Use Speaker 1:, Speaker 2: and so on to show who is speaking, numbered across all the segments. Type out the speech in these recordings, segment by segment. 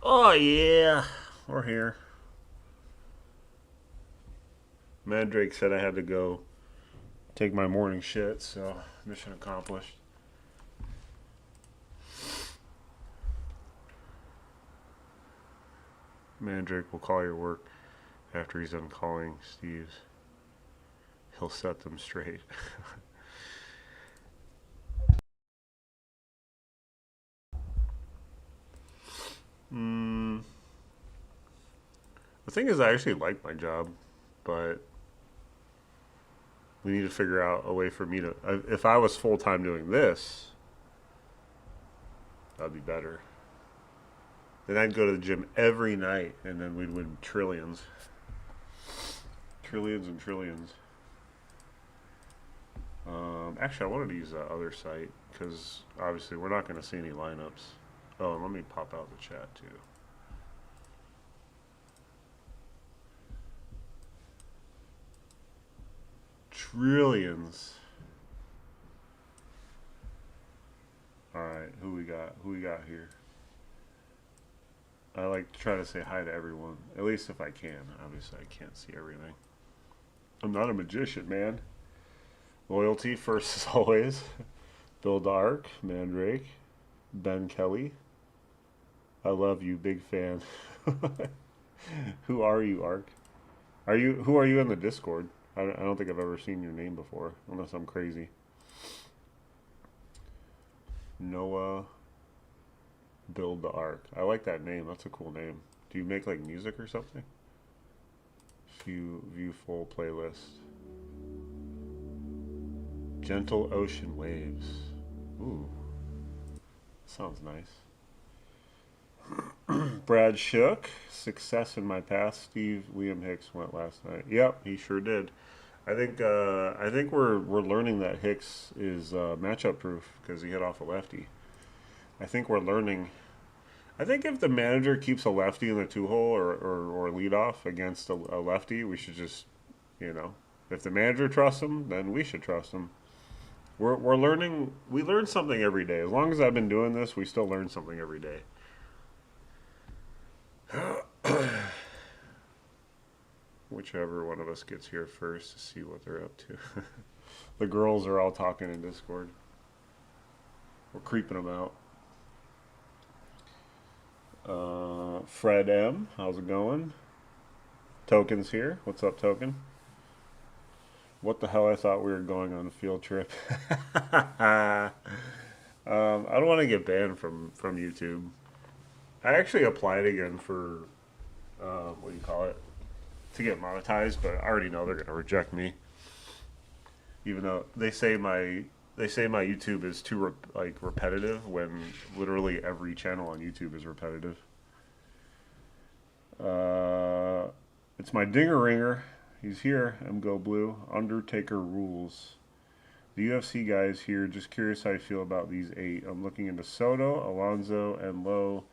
Speaker 1: Oh yeah, we're here. Mandrake said I had to go take my morning shit, so mission accomplished. Mandrake will call your work after he's done calling Steve's. He'll set them straight. mm, the thing is, I actually like my job, but we need to figure out a way for me to. If I was full time doing this, that'd be better. Then I'd go to the gym every night, and then we'd win trillions, trillions and trillions. Actually, I wanted to use that other site because obviously we're not going to see any lineups. Oh, and let me pop out the chat too. Trillions. All right, who we got? Who we got here? I like to try to say hi to everyone, at least if I can. Obviously, I can't see everything. I'm not a magician, man. Loyalty first as always. Bill Dark, Mandrake, Ben Kelly. I love you, big fan. Who are you, Ark? Are you who are you in the Discord? I don't think I've ever seen your name before, unless I'm crazy. Noah Build the Ark. I like that name. That's a cool name. Do you make like music or something? View full playlist. Gentle ocean waves. Ooh, sounds nice. Brad Shook. Success in my past. Steve Liam Hicks went last night. Yep, he sure did. I think we're learning that Hicks is matchup proof because he hit off a lefty. I think we're learning. I think if the manager keeps a lefty in the two hole or lead off against a lefty, we should just, you know, if the manager trusts him, then we should trust him. We're learning. We learn something every day. As long as I've been doing this, we still learn something every day. Whichever one of us gets here first to see what they're up to. The girls are all talking in Discord. We're creeping them out. Fred M, how's it going? Token's here. What's up, Token? What the hell? I thought we were going on a field trip. I don't want to get banned from YouTube. I actually applied again for what do you call it, to get monetized, but I already know they're gonna reject me. Even though they say my YouTube is too repetitive when literally every channel on YouTube is repetitive. Uh, it's my dinger ringer. He's here. Go Blue. Undertaker rules. The UFC guys here. Just curious how you feel about these 8. I'm looking into Soto, Alonso, and Lowe,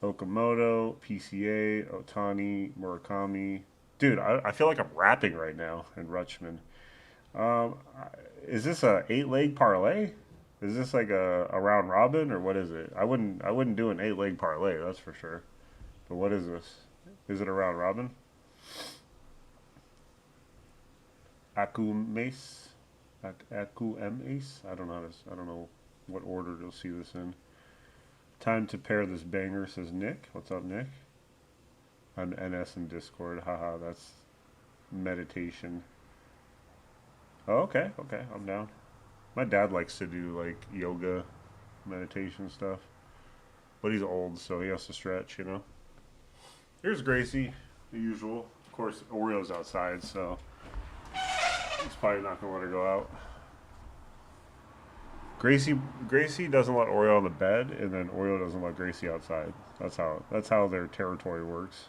Speaker 1: Okamoto, PCA, Otani, Murakami. Dude, I feel like I'm rapping right now in Rutschman. Um, is this a 8 leg parlay? Is this like a round robin or what is it? I wouldn't do an 8 leg parlay, that's for sure. But what is this? Is it a round robin? Aku Mace, Aku M Ace. I don't know what order you'll see this in. Time to pair this banger, says Nick. What's up, Nick? On NS and Discord. Haha, that's meditation. Oh, okay, okay, I'm down. My dad likes to do like yoga, meditation stuff, but he's old, so he has to stretch, you know. Here's Gracie, the usual. Of course, Oreo's outside, so he's probably not gonna let her go out. Gracie doesn't let Oreo on the bed, and then Oreo doesn't let Gracie outside. That's how their territory works.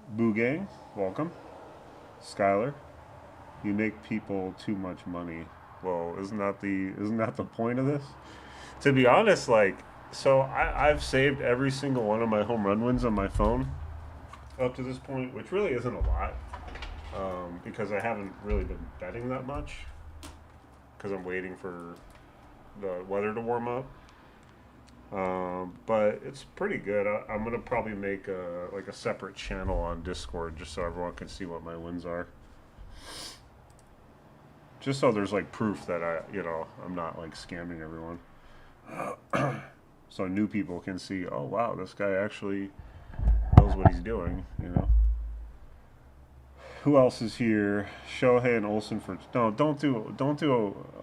Speaker 1: Boo Gang, welcome. Skylar, you make people too much money. Well, isn't that the point of this? To be honest, like, so I've saved every single one of my home run wins on my phone up to this point, which really isn't a lot, because I haven't really been betting that much because I'm waiting for the weather to warm up. But it's pretty good. I'm gonna probably make a separate channel on Discord just so everyone can see what my wins are. Just so there's like proof that I'm not like scamming everyone. So new people can see, oh wow, this guy actually knows what he's doing. Who else is here? Shohei and Olsen for no. Don't do.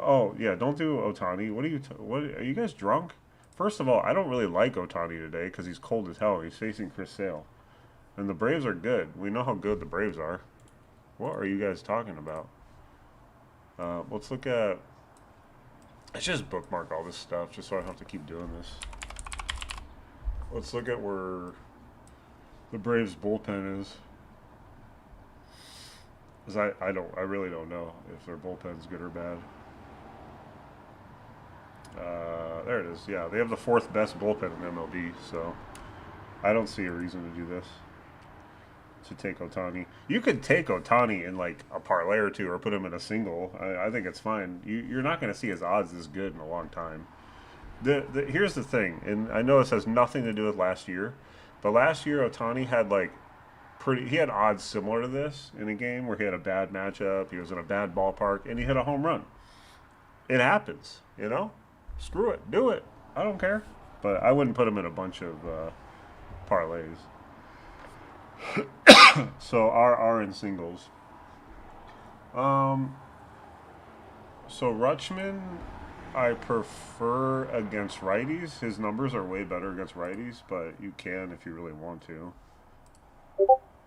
Speaker 1: Oh yeah, don't do Otani. What are you guys drunk? First of all, I don't really like Otani today because he's cold as hell. He's facing Chris Sale, and the Braves are good. We know how good the Braves are. What are you guys talking about? Let's look at. Let's just bookmark all this stuff just so I don't have to keep doing this. Let's look at where the Braves bullpen is. Cause I really don't know if their bullpen's good or bad. There it is. Yeah, they have the fourth best bullpen in MLB, so I don't see a reason to do this. To take Otani, you could take Otani in like a parlay or two, or put him in a single. I think it's fine. You're not going to see his odds this good in a long time. Here's the thing, and I know this has nothing to do with last year, but last year Otani had like he had odds similar to this in a game where he had a bad matchup, he was in a bad ballpark, and he hit a home run. It happens. Screw it, do it. I don't care, but I wouldn't put him in a bunch of parlays. So R in singles. Um, so Rutschman, I prefer against righties. His numbers are way better against righties, but you can if you really want to.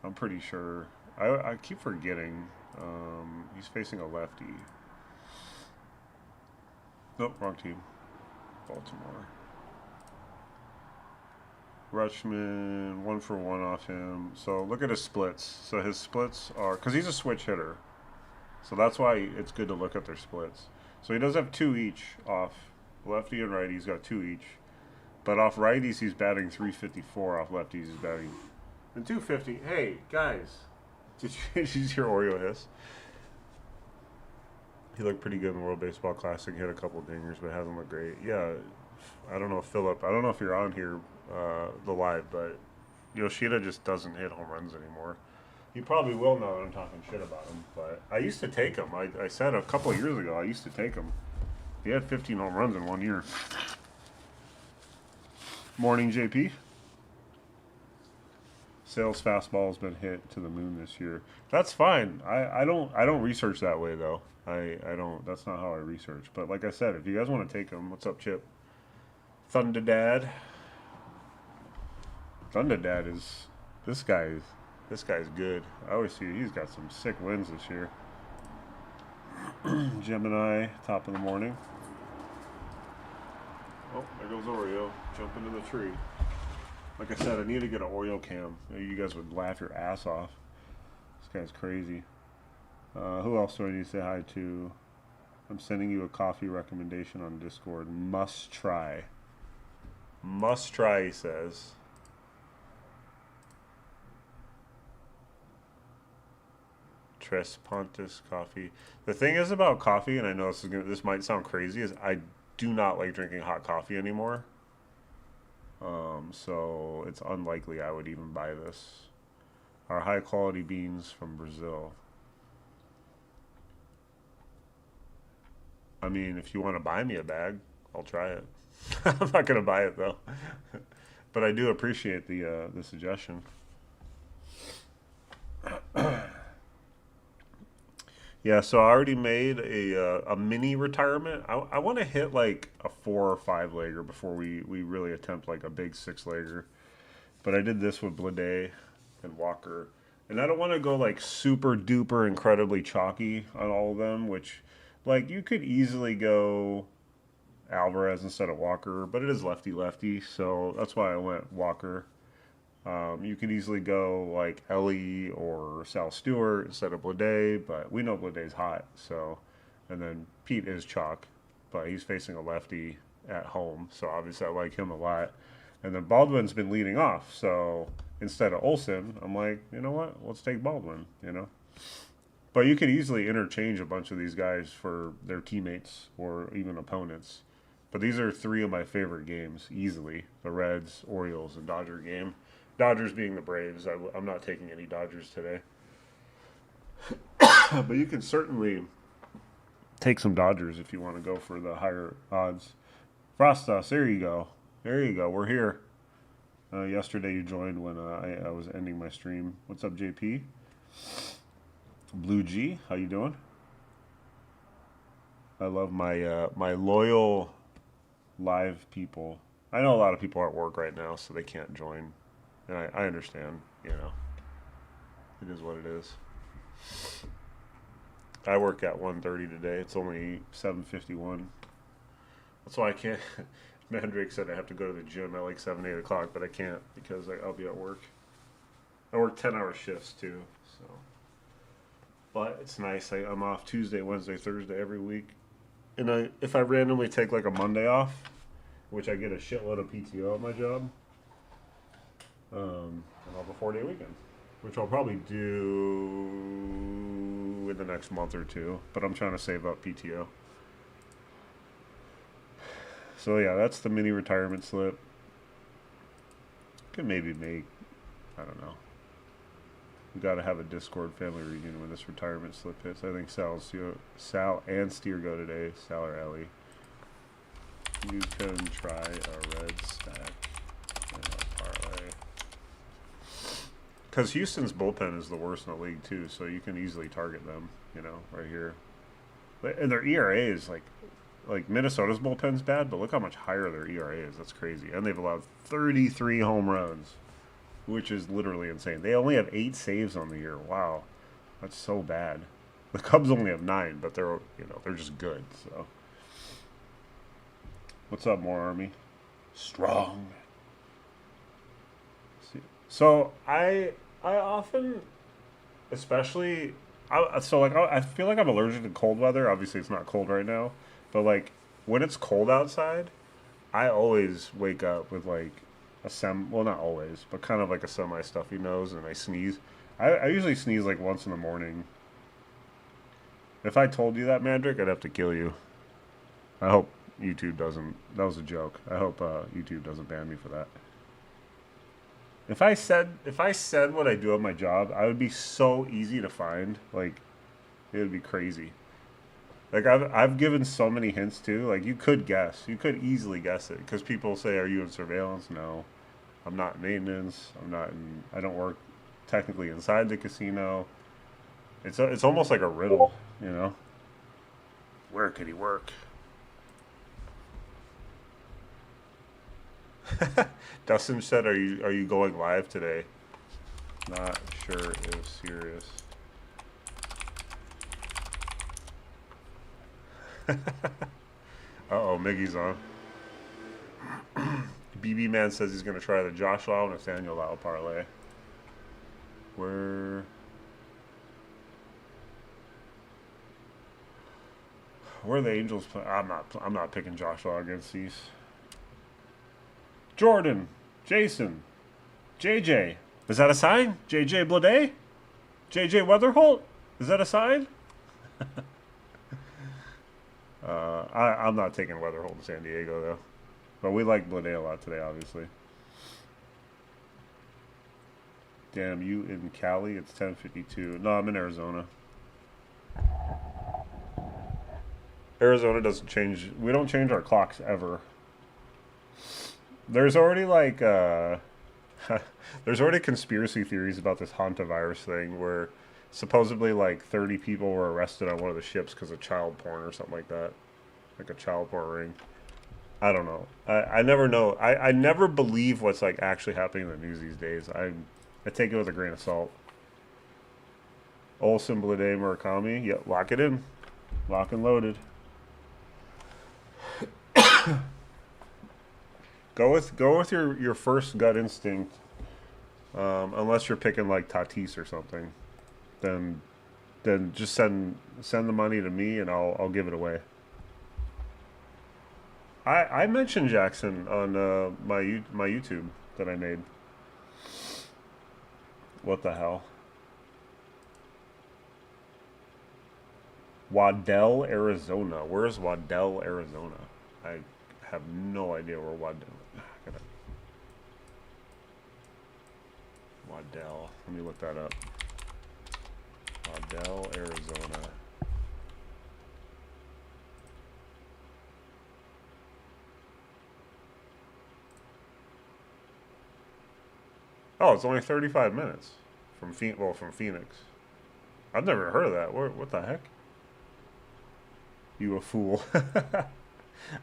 Speaker 1: I'm pretty sure. I keep forgetting. He's facing a lefty. Nope, wrong team. Baltimore. Rutschman, 1 for 1 off him. So look at his splits. So his splits are, because he's a switch hitter. So that's why it's good to look at their splits. So he does have two each off lefty and righty. He's got two each. But off righties, he's batting 354. Off lefties, he's batting and 250. Hey, guys. Did you use your Oreo hiss? He looked pretty good in the World Baseball Classic. He had a couple dingers, but hasn't looked great. Yeah, I don't know, Philip. I don't know if you're on here, the live, but Yoshida just doesn't hit home runs anymore. You probably will know that I'm talking shit about him, but I used to take him. I said a couple of years ago I used to take him. He had 15 home runs in 1 year. Morning, JP. Sales fastball has been hit to the moon this year. That's fine. I don't research that way though. I don't. That's not how I research. But like I said, if you guys want to take him, what's up, Chip? Thunder Dad. Thunder Dad is this guy. This guy's good. I always see he's got some sick wins this year. Gemini, top of the morning. Oh, there goes Oreo. Jump into the tree. Like I said, I need to get an Oreo cam. You guys would laugh your ass off. This guy's crazy. Who else do I need to say hi to? I'm sending you a coffee recommendation on Discord. Must try. Must try, he says. Tres Pontus coffee. The thing is about coffee, and I know this might sound crazy, is I do not like drinking hot coffee anymore. So it's unlikely I would even buy this. Our high quality beans from Brazil. I mean, if you want to buy me a bag, I'll try it. I'm not gonna buy it though, but I do appreciate the suggestion. Yeah, so I already made a mini retirement. I want to hit like a 4 or 5 legger before we really attempt like a big 6 legger. But I did this with Blade and Walker. And I don't want to go like super duper incredibly chalky on all of them, which like you could easily go Alvarez instead of Walker, but it is lefty lefty, so that's why I went Walker. You could easily go like Ellie or Sal Stewart instead of Blade, but we know Blade's hot, so. And then Pete is chalk, but he's facing a lefty at home, so obviously I like him a lot. And then Baldwin's been leading off, so instead of Olsen, I'm like, you know what? Let's take Baldwin. But you could easily interchange a bunch of these guys for their teammates or even opponents. But these are three of my favorite games, easily. The Reds, Orioles, and Dodger game. Dodgers being the Braves. I'm not taking any Dodgers today. But you can certainly take some Dodgers if you want to go for the higher odds. Frostos, there you go. There you go. We're here. Yesterday you joined when I was ending my stream. What's up, JP? Blue G, how you doing? I love my loyal live people. I know a lot of people are at work right now, so they can't join, and I understand. You know, it is what it is. I work at 1:30 today. It's only 7:51. That's why I can't. Mandrake said I have to go to the gym at like 7, 8 o'clock, but I can't because I'll be at work. I work 10-hour shifts too, so. But it's nice. I'm off Tuesday, Wednesday, Thursday every week. And if I randomly take like a Monday off, which I get a shitload of PTO at my job, and I'll have a 4-day weekend, which I'll probably do in the next month or two. But I'm trying to save up PTO. So yeah, that's the mini retirement slip. Could maybe make, I don't know. We got to have a Discord family reunion when this retirement slip hits. I think Sal and Steer go today. Sal or Ellie. You can try a red stack and a parlay. Because Houston's bullpen is the worst in the league too, so you can easily target them. You know, right here. And their ERA is like Minnesota's bullpen's bad, but look how much higher their ERA is. That's crazy. And they've allowed 33 home runs, which is literally insane. They only have 8 saves on the year. Wow, that's so bad. The Cubs only have 9, but they're just good. So, what's up, more Army? Strong. So I often, especially, I feel like I'm allergic to cold weather. Obviously, it's not cold right now, but like when it's cold outside, I always wake up with like well, not always, but kind of like a semi-stuffy nose, and I sneeze. I usually sneeze like once in the morning. If I told you that, Mandrick, I'd have to kill you. I hope YouTube doesn't. That was a joke. I hope YouTube doesn't ban me for that. If I said what I do at my job, I would be so easy to find. Like, it would be crazy. Like I've given so many hints too. Like you could guess, you could easily guess it because people say, "Are you in surveillance?" No, I'm not in maintenance. I don't work technically inside the casino. It's almost like a riddle, you know. Where could he work? Dustin said, "Are you going live today?" Not sure if serious. Uh-oh, Miggy's on. BB Man says he's going to try the Josh Lau and Nathaniel Lau parlay. Where are the Angels playing? I'm not picking Josh Lau against these. Jordan, Jason, JJ. Is that a sign? JJ Blade? JJ Weatherholt? Is that a sign? I'm not taking Weatherholt in San Diego, though. But we like Blade a lot today, obviously. Damn, you in Cali? It's 10:52. No, I'm in Arizona. Arizona doesn't change. We don't change our clocks ever. There's already like there's already conspiracy theories about this hantavirus thing where supposedly like 30 people were arrested on one of the ships because of child porn or something like that, like a child porn ring. I don't know. I never know. I never believe what's like actually happening in the news these days. I take it with a grain of salt. Olsen, Blade, Murakami. Yep, lock it in. Lock and loaded. Go with your first gut instinct. Unless you're picking like Tatis or something, then just send the money to me and I'll give it away. I mentioned Jackson on my YouTube that I made. What the hell? Waddell, Arizona. Where's Waddell, Arizona? I have no idea where Waddell. Let me look that up. Waddell, Arizona. Oh, it's only 35 minutes from Phoenix. I've never heard of that. What the heck? You a fool.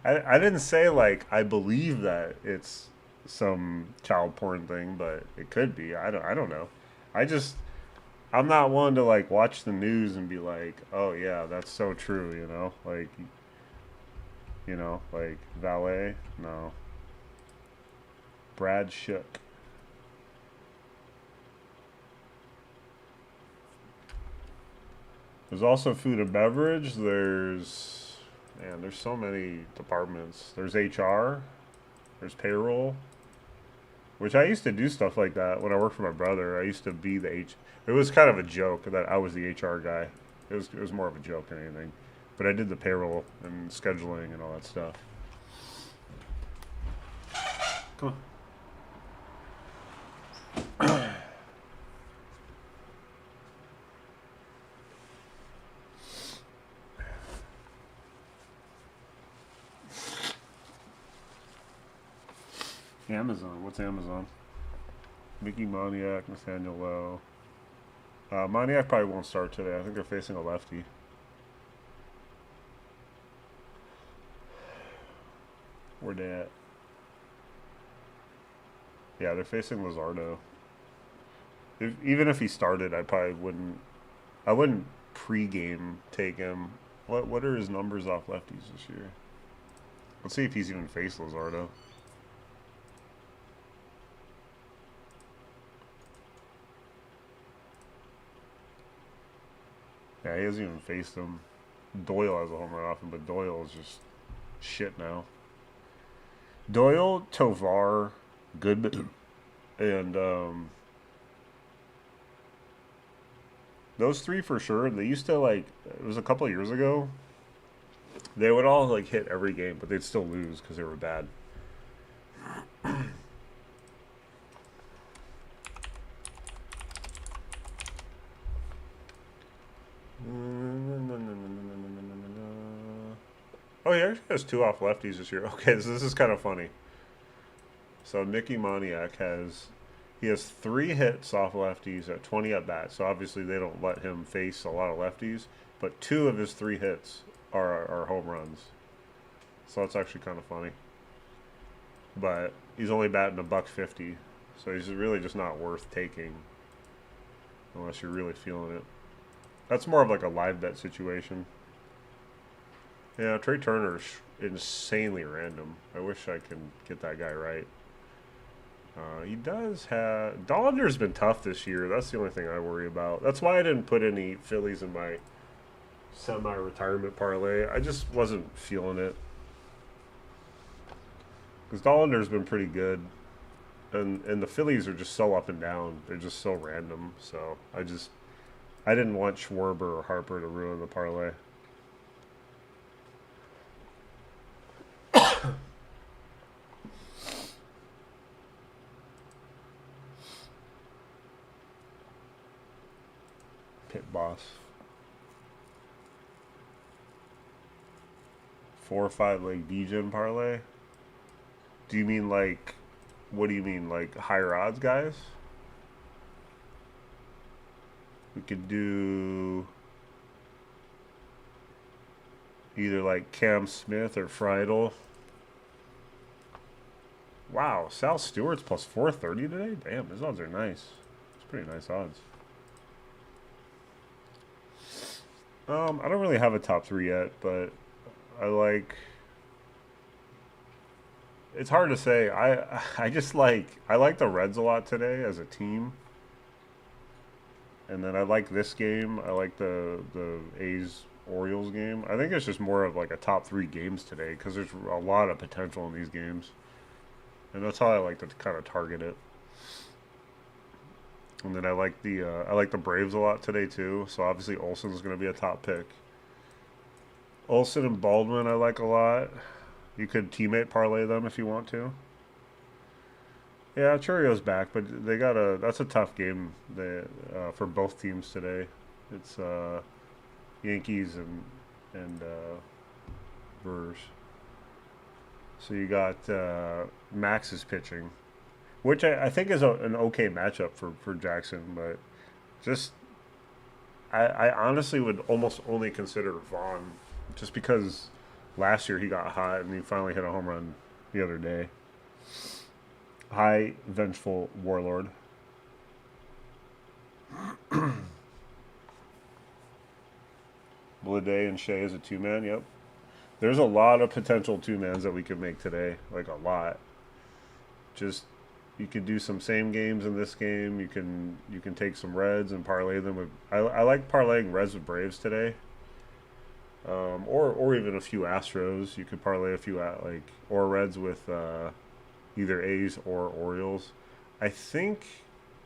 Speaker 1: I didn't say like I believe that it's some child porn thing, but it could be. I don't know. I just I'm not one to like watch the news and be like, "Oh yeah, that's so true," you know? Like valet? No. Brad Shook. There's also food and beverage. There's so many departments. There's HR. There's payroll. Which I used to do stuff like that when I worked for my brother. I used to be the H. It was kind of a joke that I was the HR guy. It was more of a joke than anything. But I did the payroll and scheduling and all that stuff. Come on. Amazon. What's Amazon? Mickey Moniak, Nathaniel Lowe. Moniak probably won't start today. I think they're facing a lefty. Where they at? Yeah, they're facing Luzardo. Even if he started, I probably wouldn't. I wouldn't pre-game take him. What are his numbers off lefties this year? Let's see if he's even faced Luzardo. Yeah, he hasn't even faced him. Doyle has a home run off him, but Doyle is just shit now. Doyle, Tovar, Goodman, and those three for sure. They used to like. It was a couple of years ago. They would all like hit every game, but they'd still lose because they were bad. Oh, he actually has two off lefties this year. Okay, so this is kind of funny. So Mickey Moniak has 3 hits off lefties at 20 at bats. So obviously they don't let him face a lot of lefties, but 2 of his 3 hits are home runs. So that's actually kind of funny. But he's only batting $150, so he's really just not worth taking unless you're really feeling it. That's more of like a live bet situation. Yeah, Trey Turner's insanely random. I wish I could get that guy right. He does have... Dollander's been tough this year. That's the only thing I worry about. That's why I didn't put any Phillies in my semi-retirement parlay. I just wasn't feeling it. Because Dollander's been pretty good. And the Phillies are just so up and down. They're just so random. So I didn't want Schwarber or Harper to ruin the parlay. Pit boss. 4 or 5 leg DGen parlay. Do you mean like? What do you mean, like higher odds guys? We could do either like Cam Smith or Friedel. Wow, Sal Stewart's plus 430 today? Damn, his odds are nice. It's pretty nice odds. I don't really have a top 3 yet, but I like... It's hard to say. I just like... I like the Reds a lot today as a team. And then I like this game. I like the A's-Orioles game. I think it's just more of like a top 3 games today because there's a lot of potential in these games. And that's how I like to kind of target it. And then I like the Braves a lot today too. So obviously Olsen's going to be a top pick. Olsen and Baldwin I like a lot. You could teammate parlay them if you want to. Yeah, Churio's back, but they got a. That's a tough game. For both teams today. It's Yankees and Brewers. So you got Max is pitching, which I think is an okay matchup for Jackson, but just I honestly would almost only consider Vaughn just because last year he got hot and he finally hit a home run the other day. High vengeful warlord. Blade and Shea is a two man. Yep. There's a lot of potential two mans that we could make today. Like a lot. Just you could do some same games in this game. You can take some Reds and parlay them with. I like parlaying Reds with Braves today. Or even a few Astros. You could parlay a few like or Reds with either A's or Orioles. I think.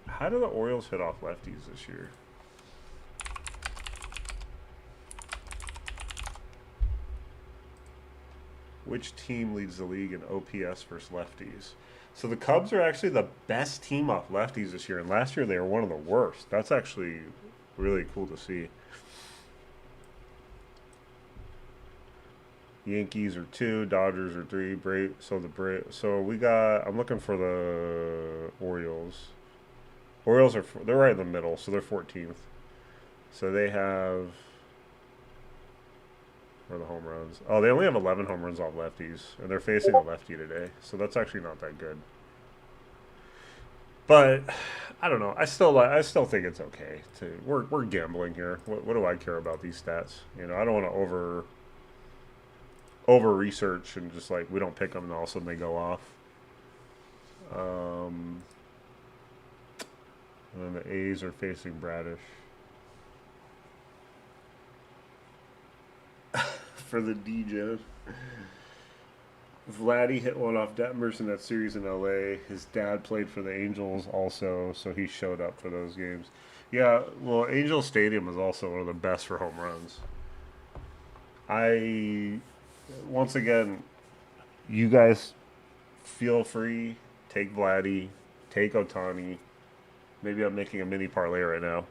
Speaker 1: How do the Orioles hit off lefties this year? Which team leads the league in OPS versus lefties? So the Cubs are actually the best team off lefties this year, and last year they were one of the worst. That's actually really cool to see. Yankees are 2, Dodgers are 3, So we got. I'm looking for the Orioles. Orioles they're right in the middle, so they're 14th. So they have. Or the home runs. Oh, they only have 11 home runs off lefties, and they're facing a lefty today, so that's actually not that good. But I don't know. I still think it's okay to. We're gambling here. What do I care about these stats? I don't want to over research and just like we don't pick them and all of a sudden they go off. And then the A's are facing Bradish. For the DJ. Vladdy hit one off Detmers in that series in LA. His dad played for the Angels also, so he showed up for those games. Yeah, well, Angel Stadium is also one of the best for home runs. Once again, you guys feel free. Take Vladdy, take Otani. Maybe I'm making a mini parlay right now.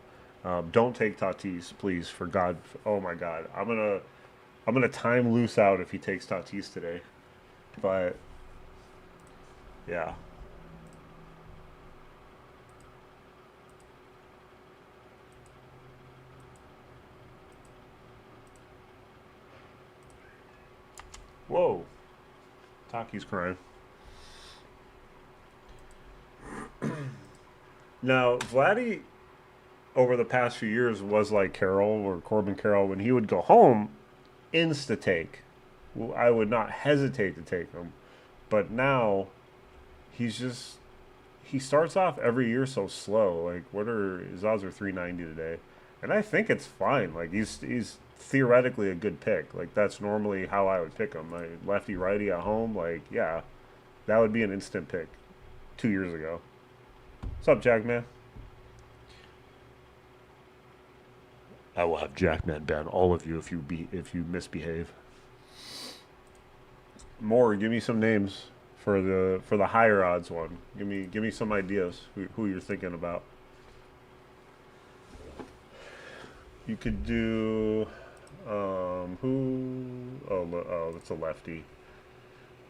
Speaker 1: Don't take Tatis, please, for God. Oh my God, I'm gonna time loose out if he takes Tatis today. But yeah. Whoa. Taki's crying. Now, Vladdy over the past few years was like Carroll or Corbin Carroll when he would go home, insta take. I would not hesitate to take him. But now he starts off every year so slow. Like his odds are 390 today. And I think it's fine. Like he's theoretically a good pick. Like that's normally how I would pick him. Like lefty righty at home, like yeah. That would be an instant pick 2 years ago. What's up, Jackman? I will have Jackman ban all of you if you misbehave. More, give me some names for the higher odds one. Give me some ideas who you're thinking about. You could do who? Oh, that's a lefty.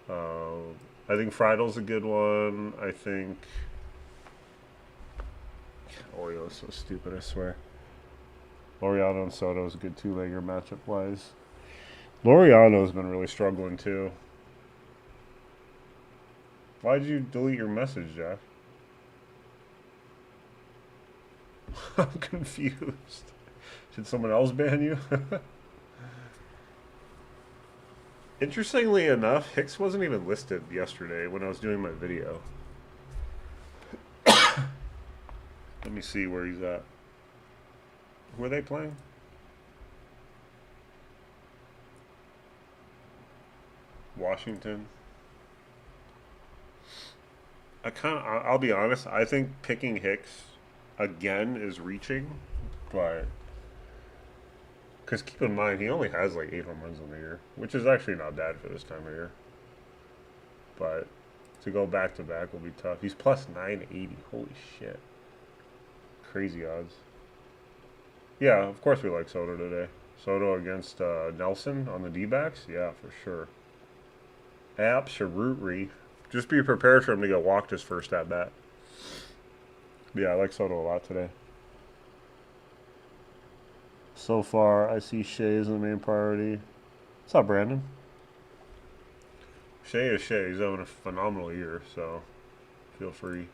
Speaker 1: I think Friedel's a good one. I think Oriole's so stupid. I swear. Laureano and Soto is a good two-legger matchup wise. Laureano's been really struggling too. Why'd you delete your message, Jack? I'm confused. Did someone else ban you? Interestingly enough, Hicks wasn't even listed yesterday when I was doing my video. Let me see where he's at. Who are they playing? Washington. I'll be honest, I think picking Hicks again is reaching, but because keep in mind he only has like 8 home runs in the year, which is actually not bad for this time of year. but to go back to back will be tough. He's plus 980. Holy shit. Crazy odds. Yeah, of course we like Soto today. Soto against Nelson on the D-backs? Yeah, for sure. Absolutely. Just be prepared for him to get walked his first at bat. Yeah, I like Soto a lot today. So far, I see Shea as the main priority. What's up, Brandon? Shea is Shea. He's having a phenomenal year, so feel free.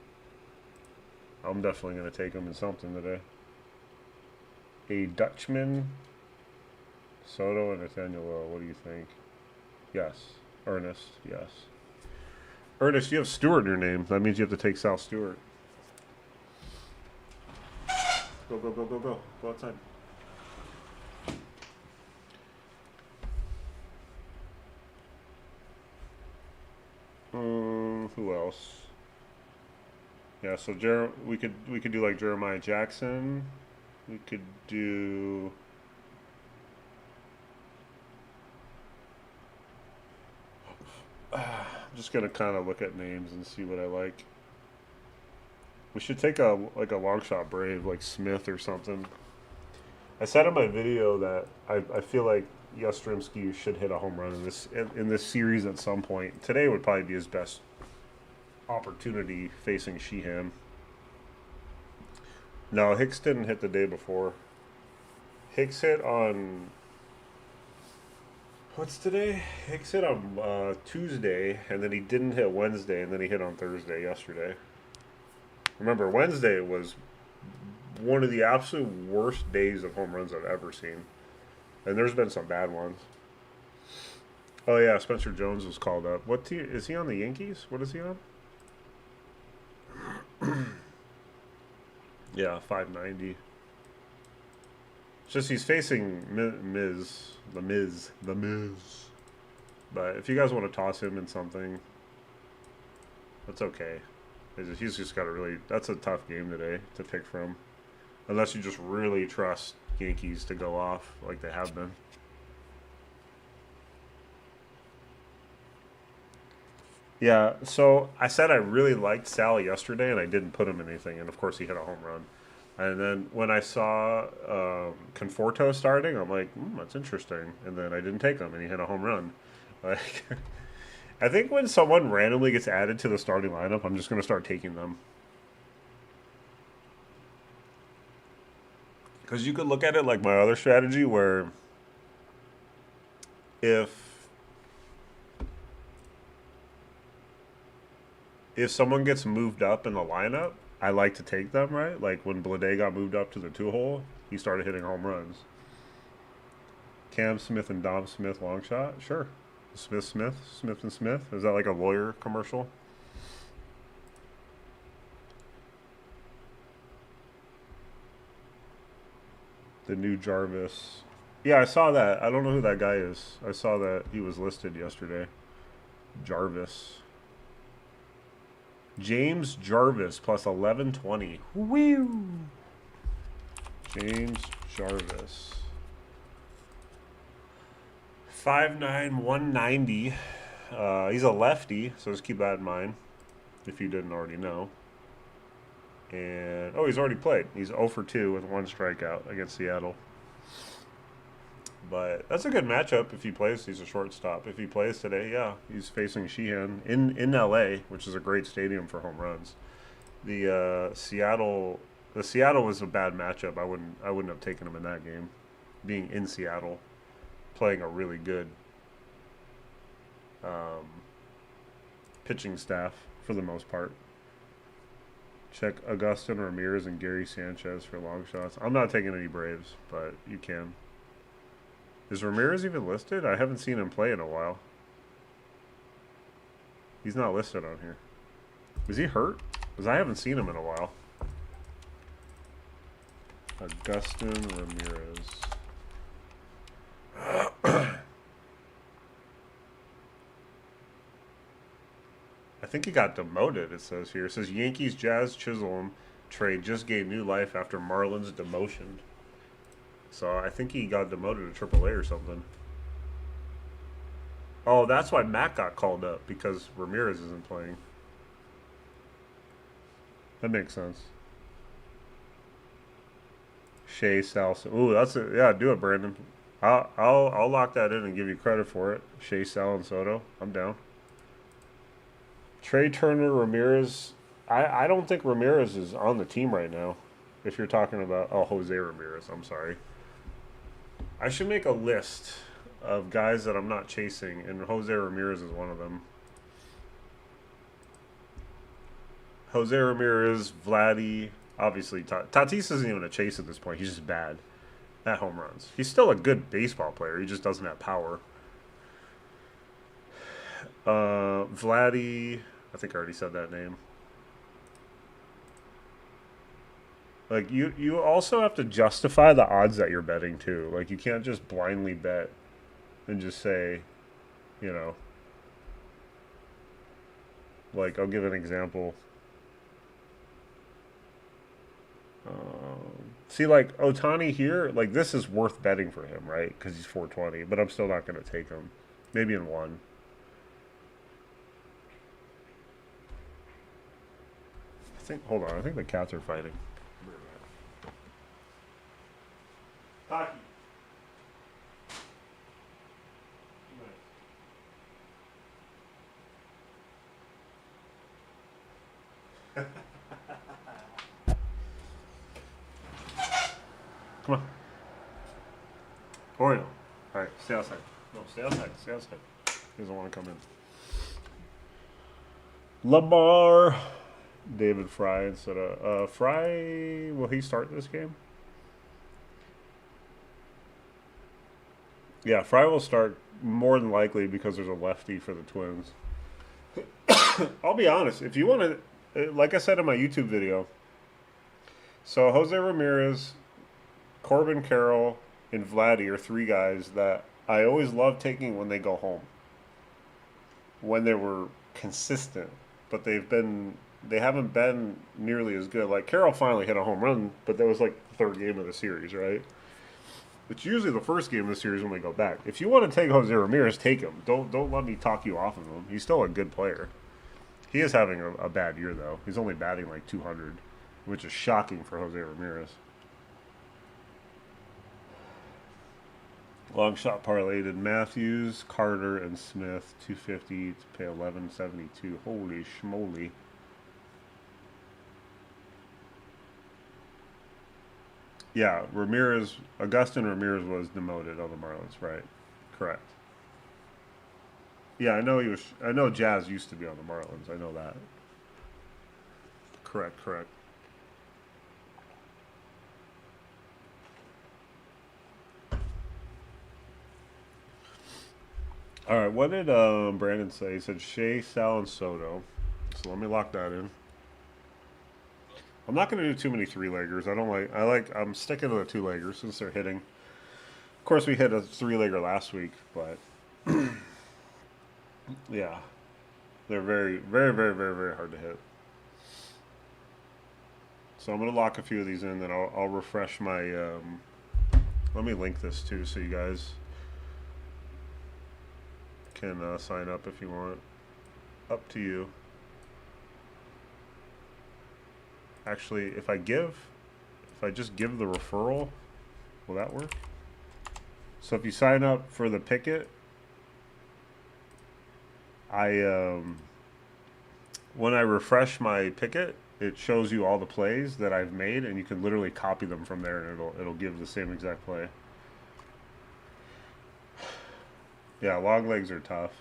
Speaker 1: I'm definitely going to take him in something today. A Dutchman, Soto, and Nathaniel Lowe. What do you think? Yes. Ernest, yes. Ernest, you have Stewart in your name. That means you have to take Sal Stewart. Go, go, go, go, go. Go outside. Who else? Yeah, so we could do like Jeremiah Jackson. We could do. I'm just gonna kind of look at names and see what I like. We should take a long shot Brave like Smith or something. I said in my video that I feel like Yastrzemski should hit a home run in this series at some point. Today would probably be his best opportunity facing Sheehan. No, Hicks didn't hit the day before. Hicks hit on what's today? Hicks hit on Tuesday, and then he didn't hit Wednesday, and then he hit on Thursday yesterday. Remember, Wednesday was one of the absolute worst days of home runs I've ever seen. And there's been some bad ones. Oh yeah, Spencer Jones was called up. What team is he on? The Yankees? What is he on? Yeah, 590. It's just he's facing the Miz. But if you guys want to toss him in something, that's okay. He's just got a really. That's a tough game today to pick from, unless you just really trust Yankees to go off like they have been. Yeah, so I said I really liked Sal yesterday, and I didn't put him in anything, and of course he hit a home run. And then when I saw Conforto starting, I'm like, that's interesting. And then I didn't take him, and he hit a home run. Like, I think when someone randomly gets added to the starting lineup, I'm just going to start taking them. Because you could look at it like my other strategy, where if someone gets moved up in the lineup, I like to take them, right? Like when Blade got moved up to the 2-hole, he started hitting home runs. Cam Smith and Dom Smith long shot? Sure. Smith and Smith? Is that like a lawyer commercial? The new Jarvis. Yeah, I saw that. I don't know who that guy is. I saw that he was listed yesterday. Jarvis. James Jarvis plus 1120. Woo! James Jarvis. 5'9", 190. He's a lefty, so just keep that in mind if you didn't already know. And he's already played. He's 0 for 2 with 1 strikeout against Seattle. But that's a good matchup if he plays. He's a shortstop. If he plays today, yeah, he's facing Sheehan in LA, which is a great stadium for home runs. The Seattle was a bad matchup. I wouldn't have taken him in that game, being in Seattle, playing a really good pitching staff for the most part. Check Augustin Ramirez and Gary Sanchez for long shots. I'm not taking any Braves, but you can. Is Ramirez even listed? I haven't seen him play in a while. He's not listed on here. Is he hurt? Because I haven't seen him in a while. Augustin Ramirez. I think he got demoted, it says here. It says Yankees Jazz Chisholm trade just gave new life after Marlins demotion. So I think he got demoted to AAA or something. Oh, that's why Matt got called up because Ramirez isn't playing. That makes sense. Shea Sal. Ooh, that's it. Yeah, do it, Brandon. I'll lock that in and give you credit for it. Shea Sal and Soto. I'm down. Trey Turner, Ramirez. I don't think Ramirez is on the team right now. If you're talking about Jose Ramirez, I'm sorry. I should make a list of guys that I'm not chasing, and Jose Ramirez is one of them. Jose Ramirez, Vladdy, obviously Tatis isn't even a chase at this point. He's just bad at home runs. He's still a good baseball player. He just doesn't have power. Vladdy, I think I already said that name. Like you also have to justify the odds that you're betting too. Like you can't just blindly bet and just say, you know, like I'll give an example. See, like Otani here, like this is worth betting for him, right? Because he's 420, but I'm still not going to take him. Maybe in one. I think. Hold on. I think the cats are fighting. Hockey. Come on. Oreo. All right, stay outside. No, stay outside. Stay outside. He doesn't want to come in. Lamar. David Fry instead of Fry. Will he start this game? Yeah, Fry will start more than likely because there's a lefty for the Twins. I'll be honest. If you want to, like I said in my YouTube video, so Jose Ramirez, Corbin Carroll, and Vladdy are three guys that I always love taking when they go home. When they were consistent, but they haven't been nearly as good. Like Carroll finally hit a home run, but that was like the third game of the series, right? It's usually the first game of the series when we go back. If you want to take Jose Ramirez, take him. Don't let me talk you off of him. He's still a good player. He is having a bad year though. He's only batting like 200, which is shocking for Jose Ramirez. Long shot parlay did Matthews, Carter, and Smith 250 to pay 1172. Holy schmoly! Yeah, Augustin Ramirez was demoted on the Marlins, right? Correct. Yeah, I know he was. I know Jazz used to be on the Marlins. I know that. Correct, correct. All right, what did Brandon say? He said Shea, Sal, and Soto. So let me lock that in. I'm not going to do too many three leggers. I don't like. I like. I'm sticking to the two leggers since they're hitting. Of course, we hit a three legger last week, but yeah, they're very, very, very, very, very hard to hit. So I'm going to lock a few of these in, then I'll refresh my. Let me link this too, so you guys can sign up if you want. Up to you. Actually, if I just give the referral, will that work? So if you sign up for the Picket, when I refresh my Picket, it shows you all the plays that I've made, and you can literally copy them from there, and it'll give the same exact play. Yeah, long legs are tough.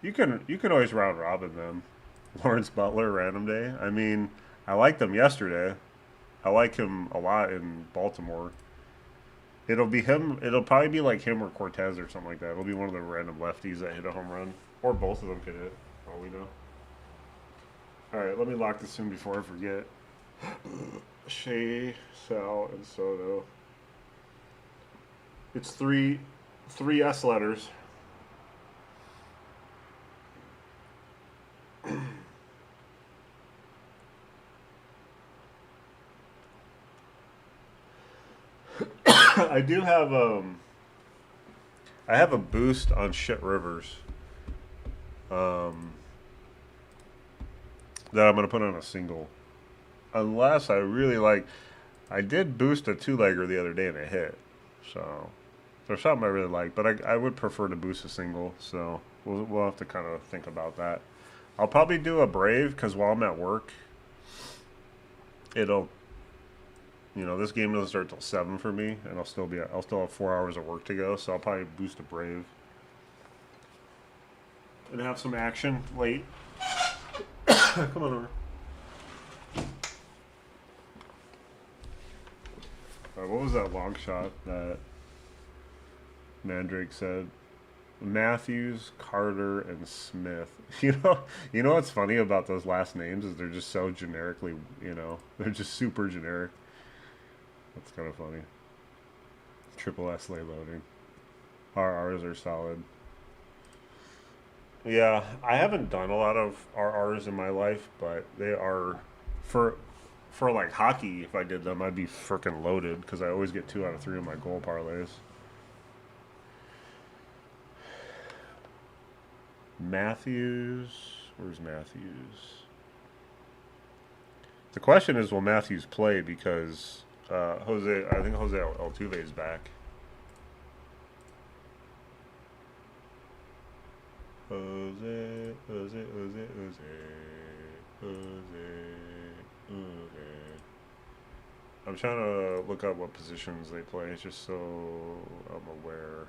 Speaker 1: You can always round robin them. Lawrence Butler, random day. I mean, I liked him yesterday. I like him a lot in Baltimore. It'll be him. It'll probably be like him or Cortez or something like that. It'll be one of the random lefties that hit a home run, or both of them could hit. All we know. All right, let me lock this in before I forget. Shea, Sal, and Soto. It's three S letters. I do have I have a boost on Shit Rivers. that I'm going to put on a single. Unless I really like... I did boost a two-legger the other day and it hit. So there's something I really like. But I would prefer to boost a single. So we'll have to kind of think about that. I'll probably do a Brave because while I'm at work, it'll... You know, this game doesn't start till 7 for me, and I'll still have 4 hours of work to go, so I'll probably boost a Brave and have some action late. Come on over. What was that long shot that Mandrake said? Matthews, Carter, and Smith. You know what's funny about those last names is they're just so generically, they're just super generic. That's kind of funny. Triple S lay loading. RRs are solid. Yeah, I haven't done a lot of RRs in my life, but they are for like hockey. If I did them, I'd be freaking loaded because I always get 2 out of 3 of my goal parlays. Matthews, where's Matthews? The question is, will Matthews play because I think Jose Altuve is back. Jose. I'm trying to look up what positions they play, just so I'm aware.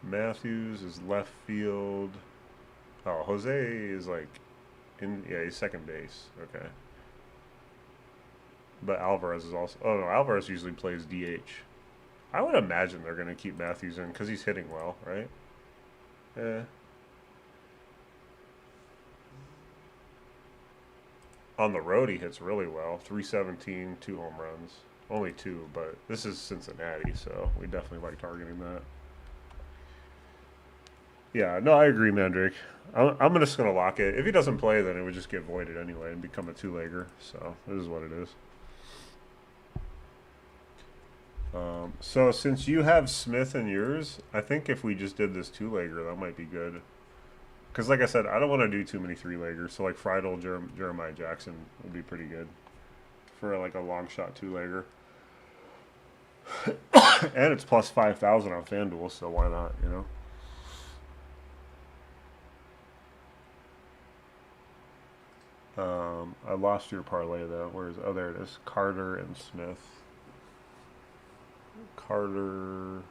Speaker 1: Matthews is left field. Oh, Jose is like he's second base. Okay. But Alvarez is also... Oh, no, Alvarez usually plays DH. I would imagine they're going to keep Matthews in because he's hitting well, right? Yeah. On the road, he hits really well. 317, 2 home runs. Only 2, but this is Cincinnati, so we definitely like targeting that. Yeah, no, I agree, Mandrake. I'm just going to lock it. If he doesn't play, then it would just get voided anyway and become a two-legger. So this is what it is. So since you have Smith in yours, I think if we just did this two-legger, that might be good. Because like I said, I don't want to do too many three-leggers. So like Friedel, Jeremiah Jackson would be pretty good for like a long shot two-legger. And it's plus 5,000 on FanDuel, so why not, I lost your parlay though. Oh, there it is. Carter and Smith. Carter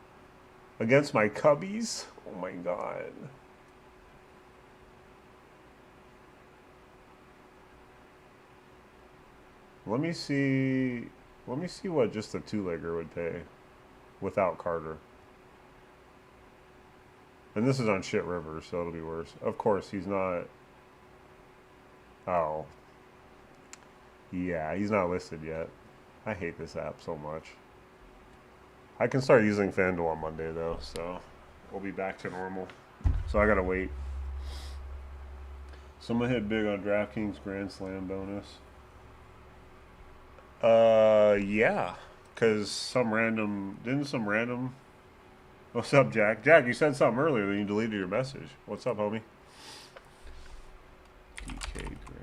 Speaker 1: against my Cubbies. Oh my god. Let me see what just a two-legger would pay without Carter. And this is on Shit River, so it'll be worse. Of course, he's not. Oh. Yeah, he's not listed yet. I hate this app so much. I can start using FanDuel on Monday, though, so we'll be back to normal. So I gotta wait. Someone hit big on DraftKings Grand Slam bonus. Yeah. Because some random... What's up, Jack? Jack, you said something earlier, then you deleted your message. What's up, homie? DK Grand Slam.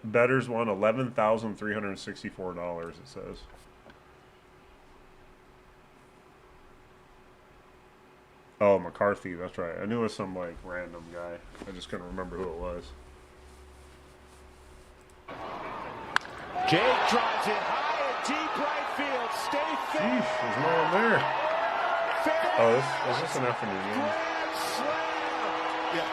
Speaker 1: Bettors won $11,364, it says. Oh, McCarthy, that's right. I knew it was some, like, random guy. I just couldn't remember who it was.
Speaker 2: Jake drives it high and deep right field. Stay fair.
Speaker 1: Sheesh, there's no one there.
Speaker 2: Fair.
Speaker 1: Oh, is this an afternoon game?
Speaker 2: Grand slam. Yeah.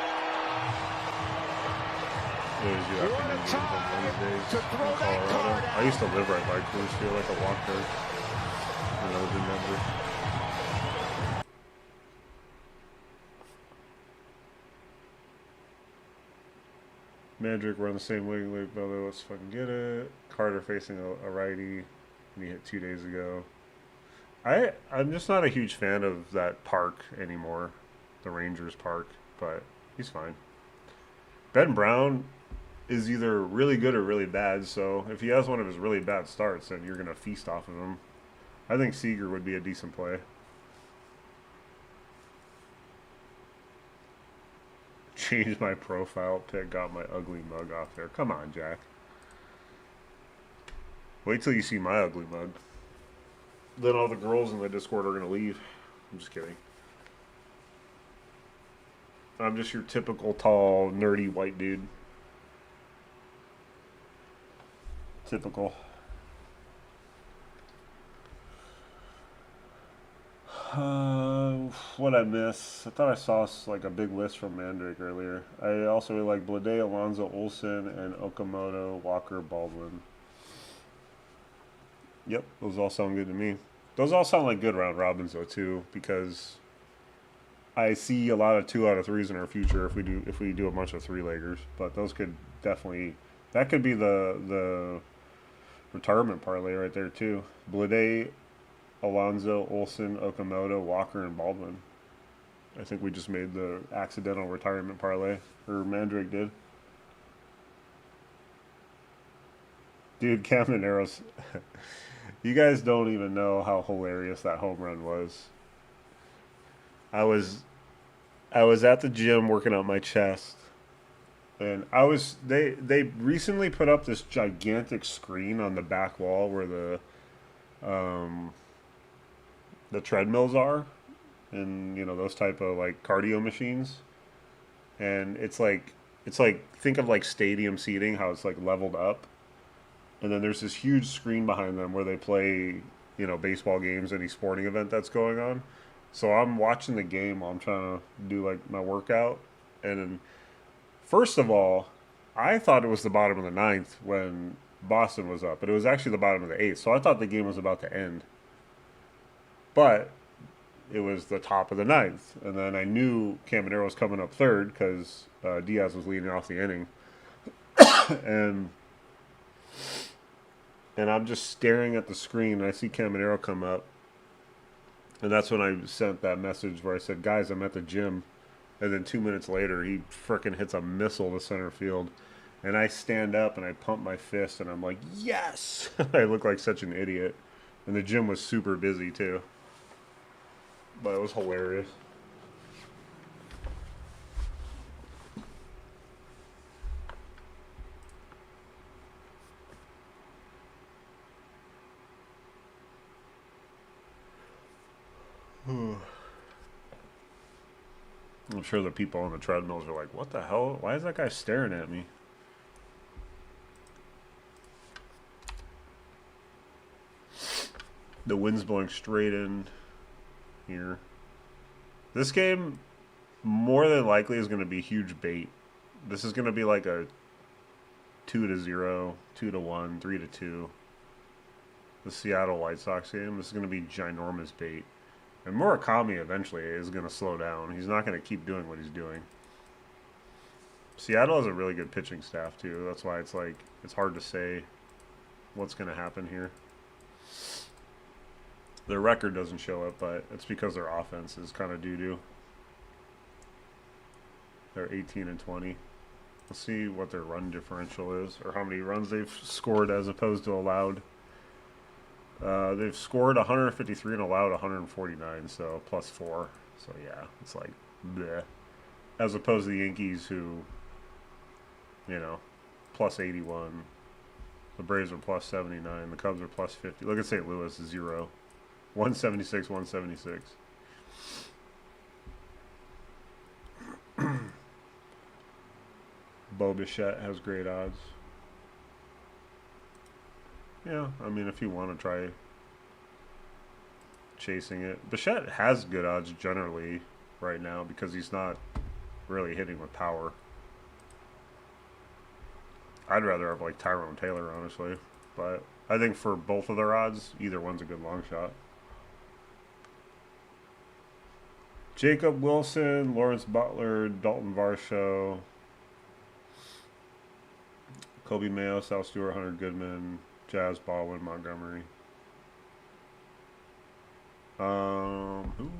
Speaker 1: There's the afternoon games on Wednesdays in Colorado. I used to live right by Coors Field. I could walk there when I was in Denver. Mandrick, we're on the same wavelength, brother. Let's fucking get it. Carter facing a righty, and he hit 2 days ago. I'm just not a huge fan of that park anymore, the Rangers park, but he's fine. Ben Brown is either really good or really bad, so if he has one of his really bad starts, then you're gonna feast off of him. I think Seager would be a decent play. Changed my profile pic, got my ugly mug off there. Come on, Jack. Wait till you see my ugly mug. Then all the girls in the Discord are gonna leave. I'm just kidding. I'm just your typical tall, nerdy white dude. Typical. What I miss? I thought I saw like a big list from Mandrake earlier. I also really like Blade, Alonzo, Olsen, and Okamoto, Walker, Baldwin. Yep, those all sound good to me. Those all sound like good round robins though too, because I see a lot of 2 out of 3s in our future if we do a bunch of 3-leggers. But those could definitely that could be the retirement parlay right there too. Blade, Alonzo, Olsen, Okamoto, Walker, and Baldwin. I think we just made the accidental retirement parlay, or Mandrake did. Dude, Camaneros, you guys don't even know how hilarious that home run was. I was I was at the gym working out my chest, and they recently put up this gigantic screen on the back wall where um, the treadmills are, and those type of like cardio machines, and it's like think of like stadium seating, how it's like leveled up, and then there's this huge screen behind them where they play baseball games, any sporting event that's going on. So I'm watching the game while I'm trying to do like my workout, and then first of all, I thought it was the bottom of the ninth when Boston was up, but it was actually the bottom of the eighth. So I thought the game was about to end, but it was the top of the ninth, and then I knew Caminero was coming up third because Diaz was leading off the inning, and I'm just staring at the screen, and I see Caminero come up, and that's when I sent that message where I said, "Guys, I'm at the gym," and then 2 minutes later, he frickin' hits a missile to center field, and I stand up and I pump my fist, and I'm like, "Yes!" I look like such an idiot, and the gym was super busy too, but it was hilarious. I'm sure the people on the treadmills are like, "What the hell? Why is that guy staring at me?" The wind's blowing straight in here. This game, more than likely, is going to be huge bait. This is going to be like a 2-0, 2-1, 3-2. The Seattle White Sox game. This is going to be ginormous bait. And Murakami eventually is going to slow down. He's not going to keep doing what he's doing. Seattle has a really good pitching staff too. That's why it's hard to say what's going to happen here. Their record doesn't show it, but it's because their offense is kind of doo-doo. They're 18-20. Let's see what their run differential is, or how many runs they've scored as opposed to allowed. They've scored 153 and allowed 149, so +4. So yeah, it's like bleh. As opposed to the Yankees, who, +81. The Braves are +79. The Cubs are +50. Look at St. Louis, 0. 176, 176. Bo Bichette has great odds. Yeah, I mean, if you want to try chasing it. Bichette has good odds generally right now because he's not really hitting with power. I'd rather have like Tyrone Taylor, honestly. But I think for both of their odds, either one's a good long shot. Jacob Wilson, Lawrence Butler, Dalton Varsho. Kobe Mayo, Sal Stewart, Hunter Goodman, Jazz, Baldwin, Montgomery. Who?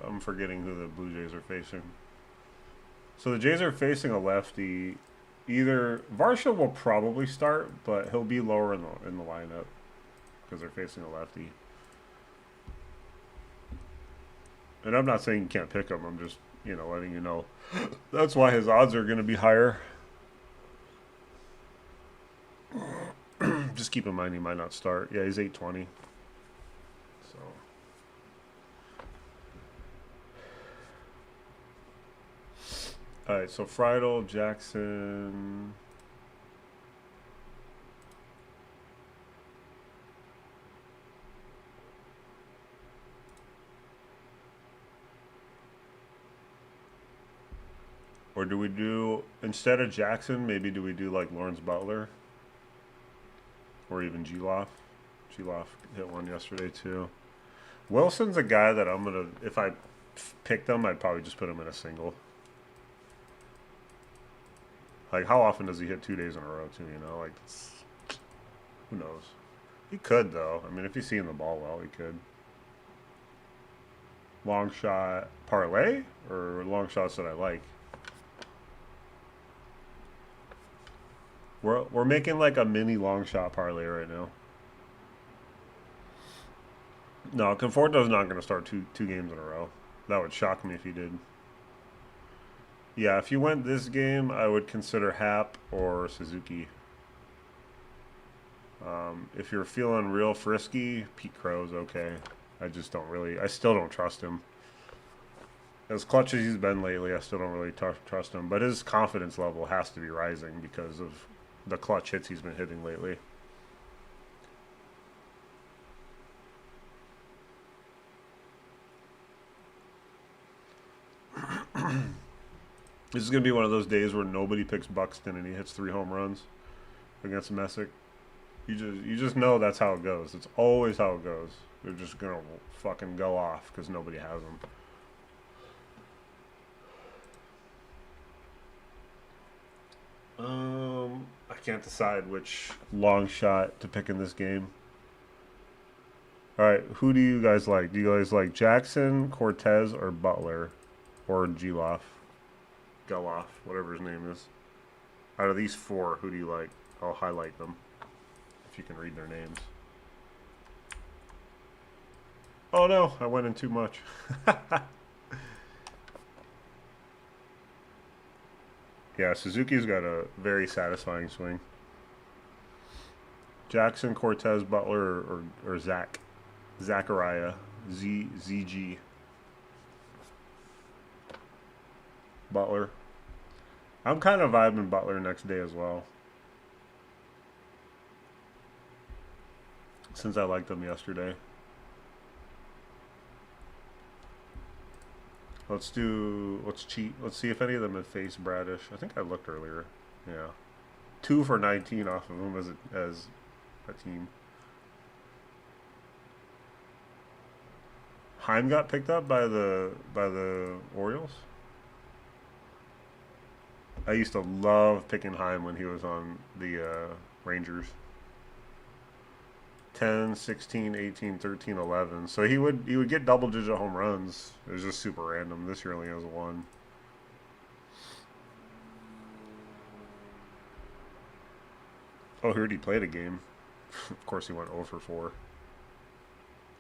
Speaker 1: I'm forgetting who the Blue Jays are facing. So the Jays are facing a lefty. Either Varsha will probably start, but he'll be lower in the lineup because they're facing a lefty. And I'm not saying you can't pick him. I'm just letting you know. That's why his odds are going to be higher. Just keep in mind he might not start. Yeah, he's 820. So. All right, so Friedel, Jackson. Or do we do, instead of Jackson, maybe do we do like Lawrence Butler? Or even G-Loff? G-Loff hit one yesterday too. Wilson's a guy that I'm going to, if I picked him, I'd probably just put him in a single. Like, how often does he hit 2 days in a row too, Like, who knows? He could, though. I mean, if he's seeing the ball well, he could. Long shot parlay or long shots that I like? We're making like a mini long shot parlay right now. No, Conforto's not going to start two games in a row. That would shock me if he did. Yeah, if you went this game, I would consider Hap or Suzuki. If you're feeling real frisky, Pete Crow's okay. I still don't trust him. As clutch as he's been lately, I still don't really trust him. But his confidence level has to be rising because of the clutch hits he's been hitting lately. This is going to be one of those days where nobody picks Buxton and he hits 3 home runs against Messick. You just know that's how it goes. It's always how it goes. They're just going to fucking go off because nobody has them. I can't decide which long shot to pick in this game. All right, who do you guys like? Do you guys like Jackson, Cortez, or Butler, or Geloff, Geloff, whatever his name is? Out of these 4, who do you like? I'll highlight them if you can read their names. Oh no, I went in too much. Yeah, Suzuki's got a very satisfying swing. Jackson, Cortez, Butler, or Zachariah, ZG. Butler. I'm kind of vibing Butler next day as well. Since I liked him yesterday. Let's cheat. Let's see if any of them have faced Bradish. I think I looked earlier. Yeah. 2 for 19 off of him as a team. Heim got picked up by the Orioles. I used to love picking Heim when he was on the Rangers. 10, 16, 18, 13, 11. So he would get double-digit home runs. It was just super random. This year only has 1. Oh, he already played a game. Of course, he went 0 for 4.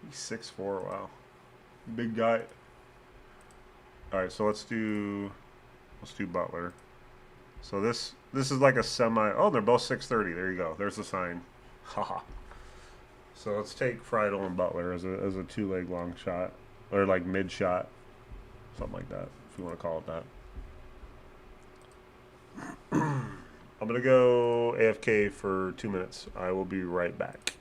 Speaker 1: He's 6'4". Wow, big guy. All right, so let's do Butler. So this is like a semi. Oh, they're both 630. There you go. There's the sign. Haha. So let's take Friedel and Butler as a 2-leg long shot, or like mid shot, something like that, if you want to call it that. I'm gonna go AFK for 2 minutes. I will be right back.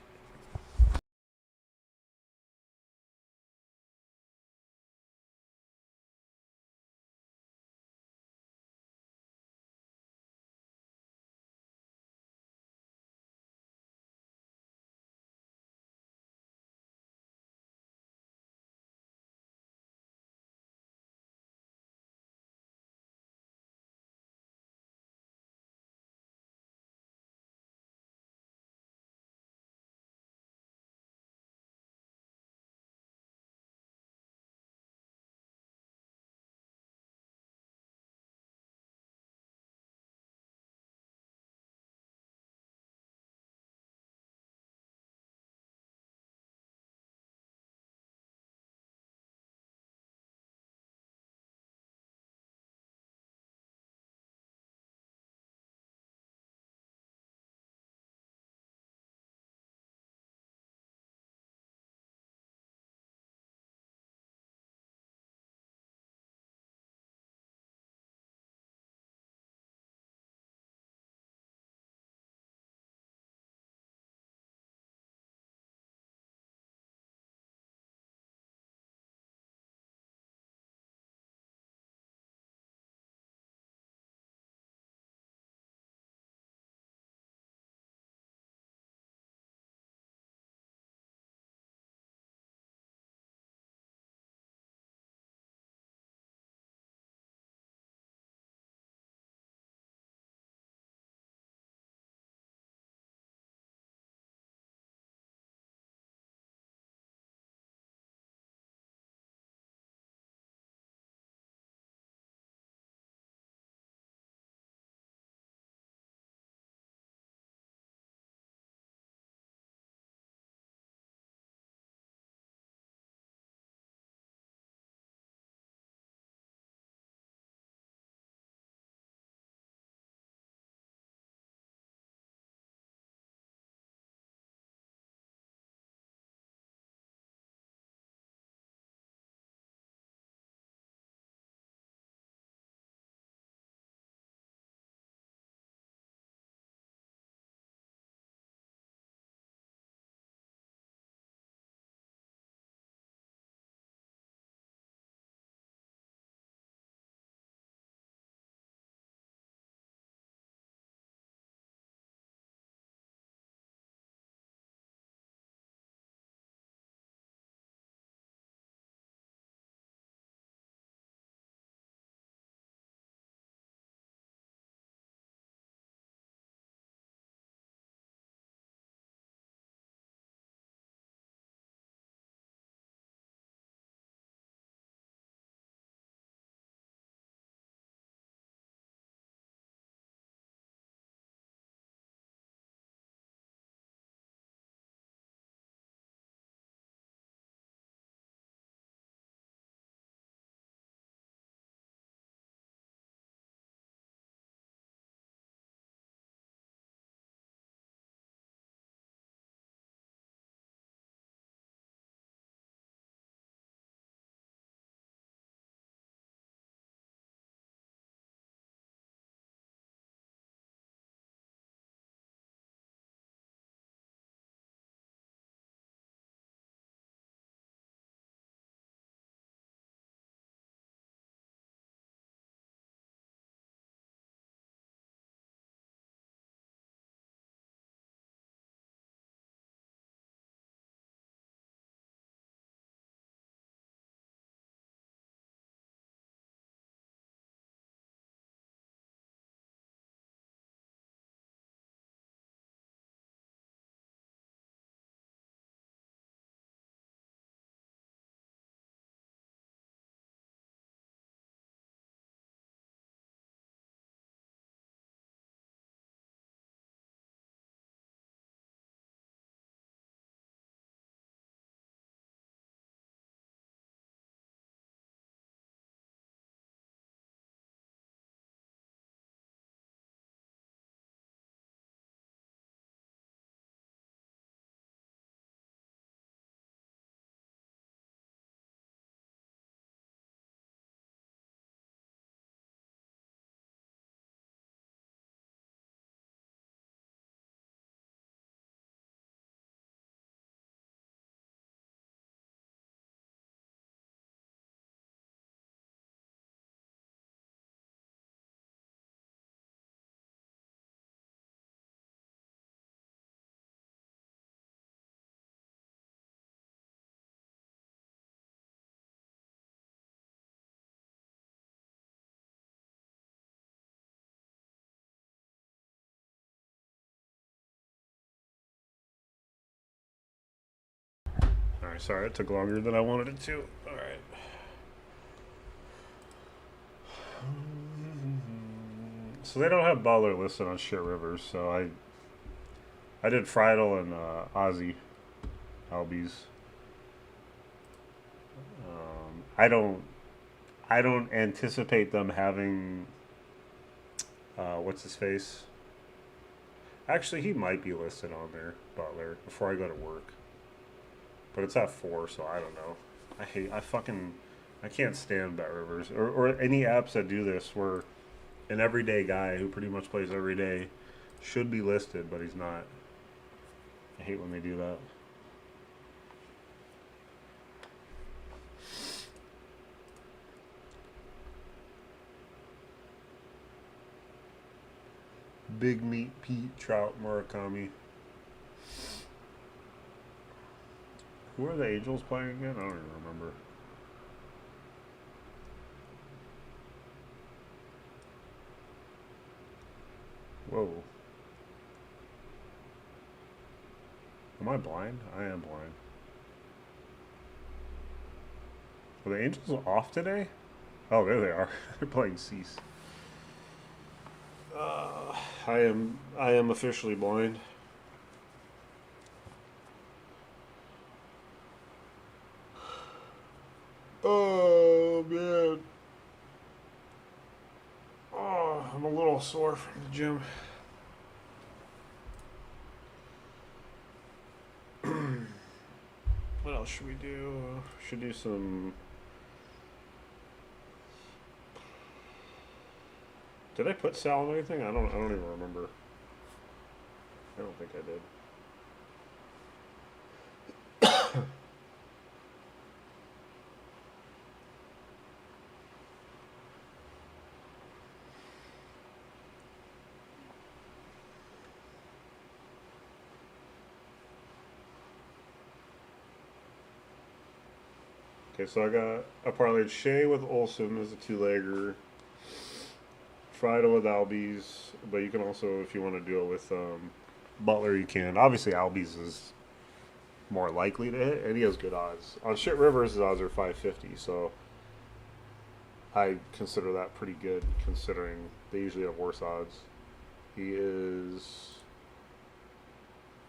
Speaker 1: Sorry, it took longer than I wanted it to. All right. So they don't have Butler listed on Shit Rivers, so I did Friedel and Ozzy Albies. I don't anticipate them having what's his face. Actually, he might be listed on there, Butler, before I go to work. But it's at 4, so I don't know. I can't stand Bet Rivers or any apps that do this where an everyday guy who pretty much plays every day should be listed, but he's not. I hate when they do that. Big Meat Pete, Trout, Murakami. Who are the Angels playing again? I don't even remember. Whoa. Am I blind? I am blind. Are the Angels off today? Oh, there they are. They're playing Cease. I am officially blind. Oh man. Oh, I'm a little sore from the gym. What else should we do? Should do some. Did I put Sal on anything? I don't even remember. I don't think I did. Okay, so I parlayed Shea with Olsen as a two-legger, Friday with Albies, but you can also, if you want to do it with Butler, you can. Obviously, Albies is more likely to hit, and he has good odds. On Shit Rivers, his odds are 550, so I consider that pretty good, considering they usually have worse odds. He is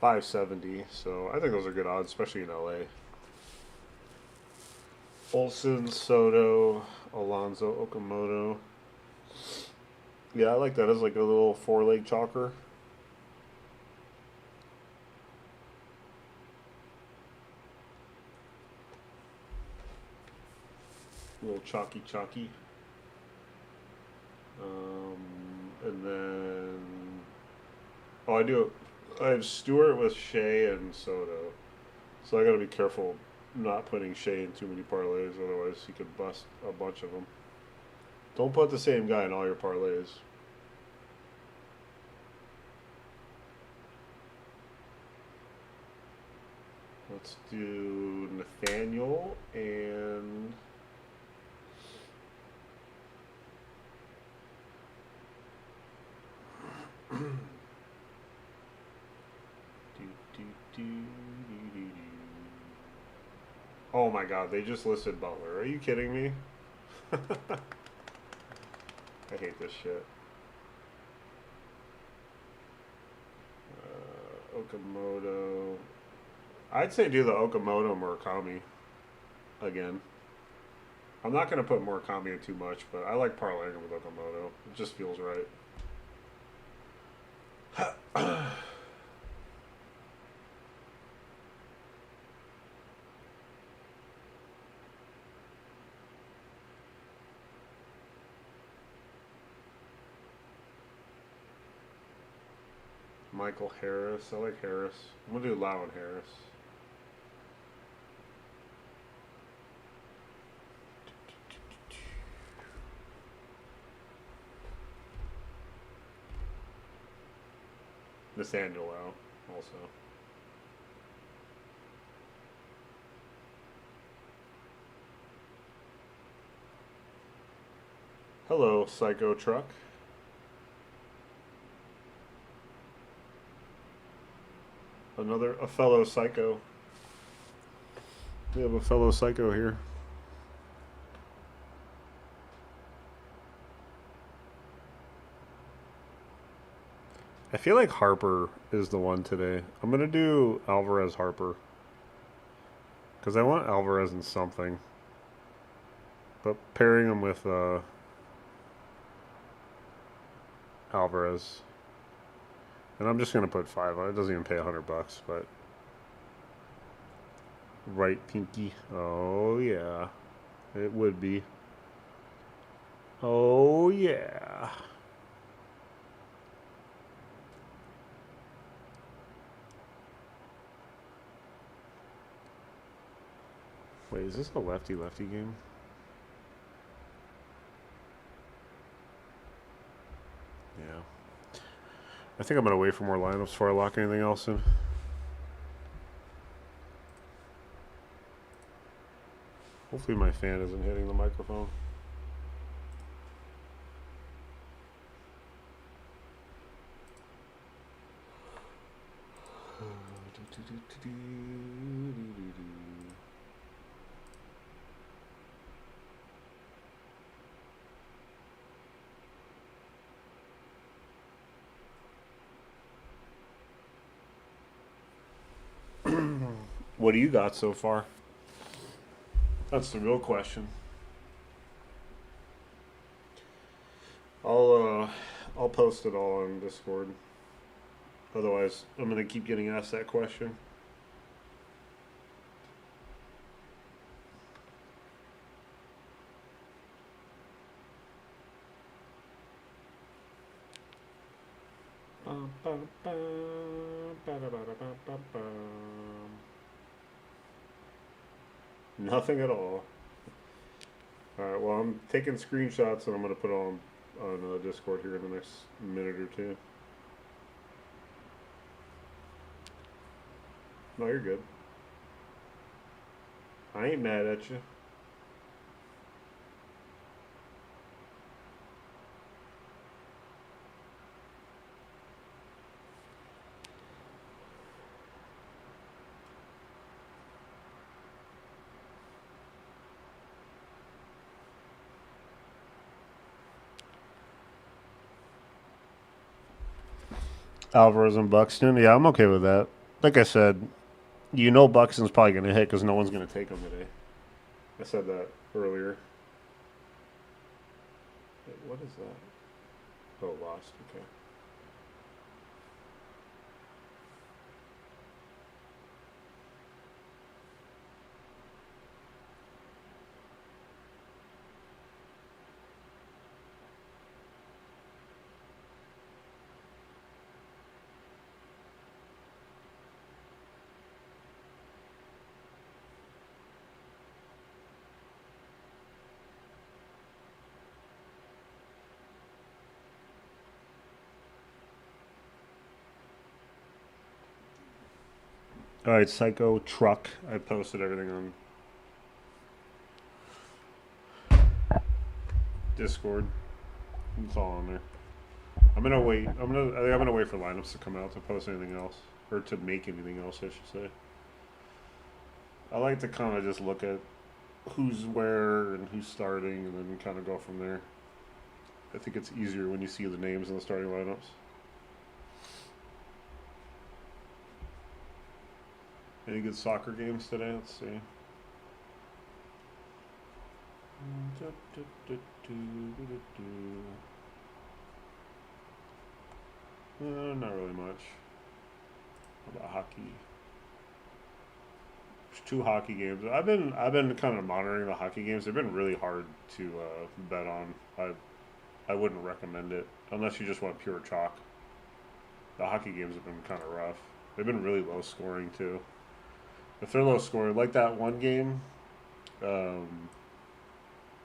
Speaker 1: 570, so I think those are good odds, especially in LA. Olsen, Soto, Alonso, Okamoto. Yeah, I like that as like a little four-leg chalker. A little chalky. And then, I have Stewart with Shea and Soto, so I got to be careful not putting Shea in too many parlays, otherwise he could bust a bunch of them. Don't put the same guy in all your parlays. Let's do Nathaniel and oh my god, they just listed Butler. Are you kidding me? I hate this shit. Okamoto. I'd say do the Okamoto Murakami again. I'm not going to put Murakami in too much, but I like parlaying with Okamoto. It just feels right. Michael Harris. I like Harris. I'm going to do Lau and Harris. Nathaniel Lau also. Hello, Psycho Truck. A fellow psycho. We have a fellow psycho here. I feel like Harper is the one today. I'm going to do Alvarez Harper. Because I want Alvarez in something. But pairing him with Alvarez. And I'm just going to put 5 on it. It doesn't even pay $100, but. Right, Pinky. Oh, yeah. It would be. Oh, yeah. Wait, is this a lefty-lefty game? Yeah. I think I'm going to wait for more lineups before I lock anything else in. Hopefully my fan isn't hitting the microphone. What do you got so far? That's the real question. I'll post it all on Discord. Otherwise, I'm gonna keep getting asked that question. Nothing at all. Alright, well, I'm taking screenshots and I'm going to put on Discord here in the next minute or two. No, you're good. I ain't mad at you. Alvarez and Buxton. Yeah, I'm okay with that. Like I said, you know Buxton's probably going to hit because no one's going to take him today. I said that earlier. Wait, what is that? Oh, lost. Okay. All right, Psycho Truck. I posted everything on Discord. It's all on there. I'm gonna wait. I think I'm gonna wait for lineups to come out to post anything else or to make anything else. I should say. I like to kind of just look at who's where and who's starting, and then kind of go from there. I think it's easier when you see the names in the starting lineups. Any good soccer games today? Let's see. Not really much. How about hockey? There's 2 hockey games. I've been kind of monitoring the hockey games. They've been really hard to bet on. I wouldn't recommend it unless you just want pure chalk. The hockey games have been kind of rough. They've been really low scoring too. If they're low scoring, like that one game, um,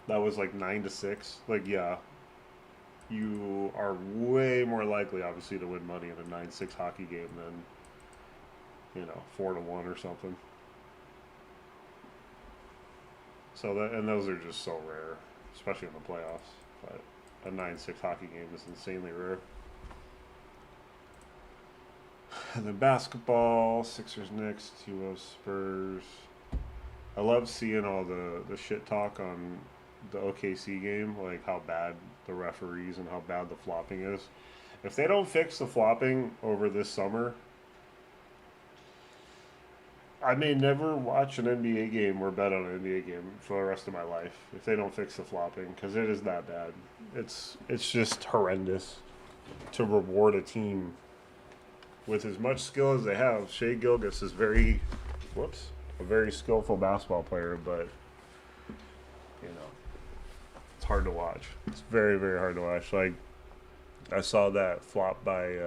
Speaker 1: that was like 9-6. Like, yeah, you are way more likely, obviously, to win money in a 9-6 hockey game than 4-1 or something. So and those are just so rare, especially in the playoffs. But a 9-6 hockey game is insanely rare. And then basketball, Sixers Knicks, 2-0 Spurs. I love seeing all the shit talk on the OKC game, like how bad the referees and how bad the flopping is. If they don't fix the flopping over this summer, I may never watch an NBA game or bet on an NBA game for the rest of my life if they don't fix the flopping, because it is that bad. It's just horrendous to reward a team with as much skill as they have. Shea Gilgeous is a very skillful basketball player, but you know, it's hard to watch. It's very, very hard to watch. Like, I saw that flop by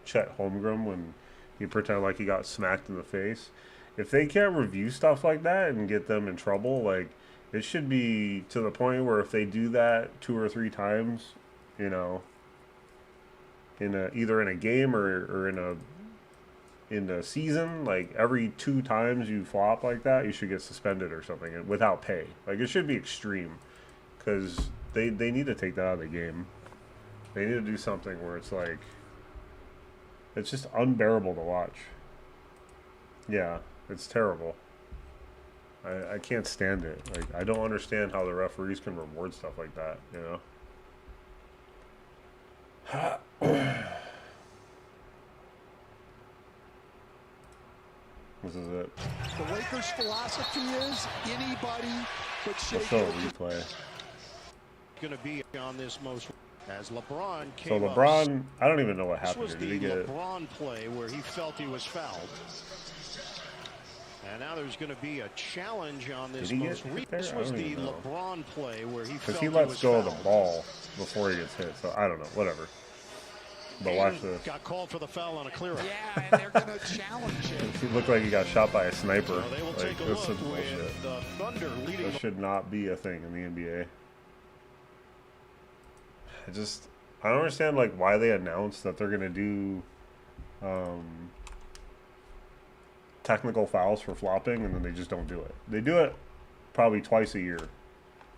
Speaker 1: Chet Holmgren when he pretended like he got smacked in the face. If they can't review stuff like that and get them in trouble, like, it should be to the point where if they do that 2 or 3 times, you know, either in a game or in the season, like every 2 times you flop like that, you should get suspended or something without pay. Like, it should be extreme, because they need to take that out of the game. They need to do something where it's like, it's just unbearable to watch. Yeah, it's terrible. I can't stand it. Like, I don't understand how the referees can reward stuff like that, you know? This is it.
Speaker 3: The Lakers' philosophy is anybody but Shea
Speaker 1: Let's show a
Speaker 3: Gilgeous.
Speaker 1: replay.
Speaker 2: Going to be on this most as LeBron
Speaker 1: So
Speaker 2: came
Speaker 1: LeBron, I don't even know what
Speaker 2: This
Speaker 1: happened
Speaker 2: was
Speaker 1: here.
Speaker 2: the
Speaker 1: Did he get
Speaker 2: LeBron play where he felt he was fouled. And now there's going to be a challenge on this
Speaker 1: Did he
Speaker 2: most
Speaker 1: get hit
Speaker 2: This
Speaker 1: there? I
Speaker 2: was
Speaker 1: don't
Speaker 2: the
Speaker 1: even know.
Speaker 2: LeBron play where he
Speaker 1: Because
Speaker 2: felt
Speaker 1: he
Speaker 2: he
Speaker 1: lets
Speaker 2: was
Speaker 1: go
Speaker 2: fouled.
Speaker 1: of the ball before he gets hit. So I don't know. Whatever. But watch this.
Speaker 2: Got called for the foul on a clear.
Speaker 3: Yeah, and they're going to challenge it.
Speaker 1: He looked like he got shot by a sniper.
Speaker 2: So they will
Speaker 1: Like,
Speaker 2: take a
Speaker 1: this is
Speaker 2: look
Speaker 1: bullshit.
Speaker 2: with the Thunder leading.
Speaker 1: That should not be a thing in the NBA. I don't understand, like, why they announced that they're gonna do technical fouls for flopping, and then they just don't do it. They do it probably twice a year,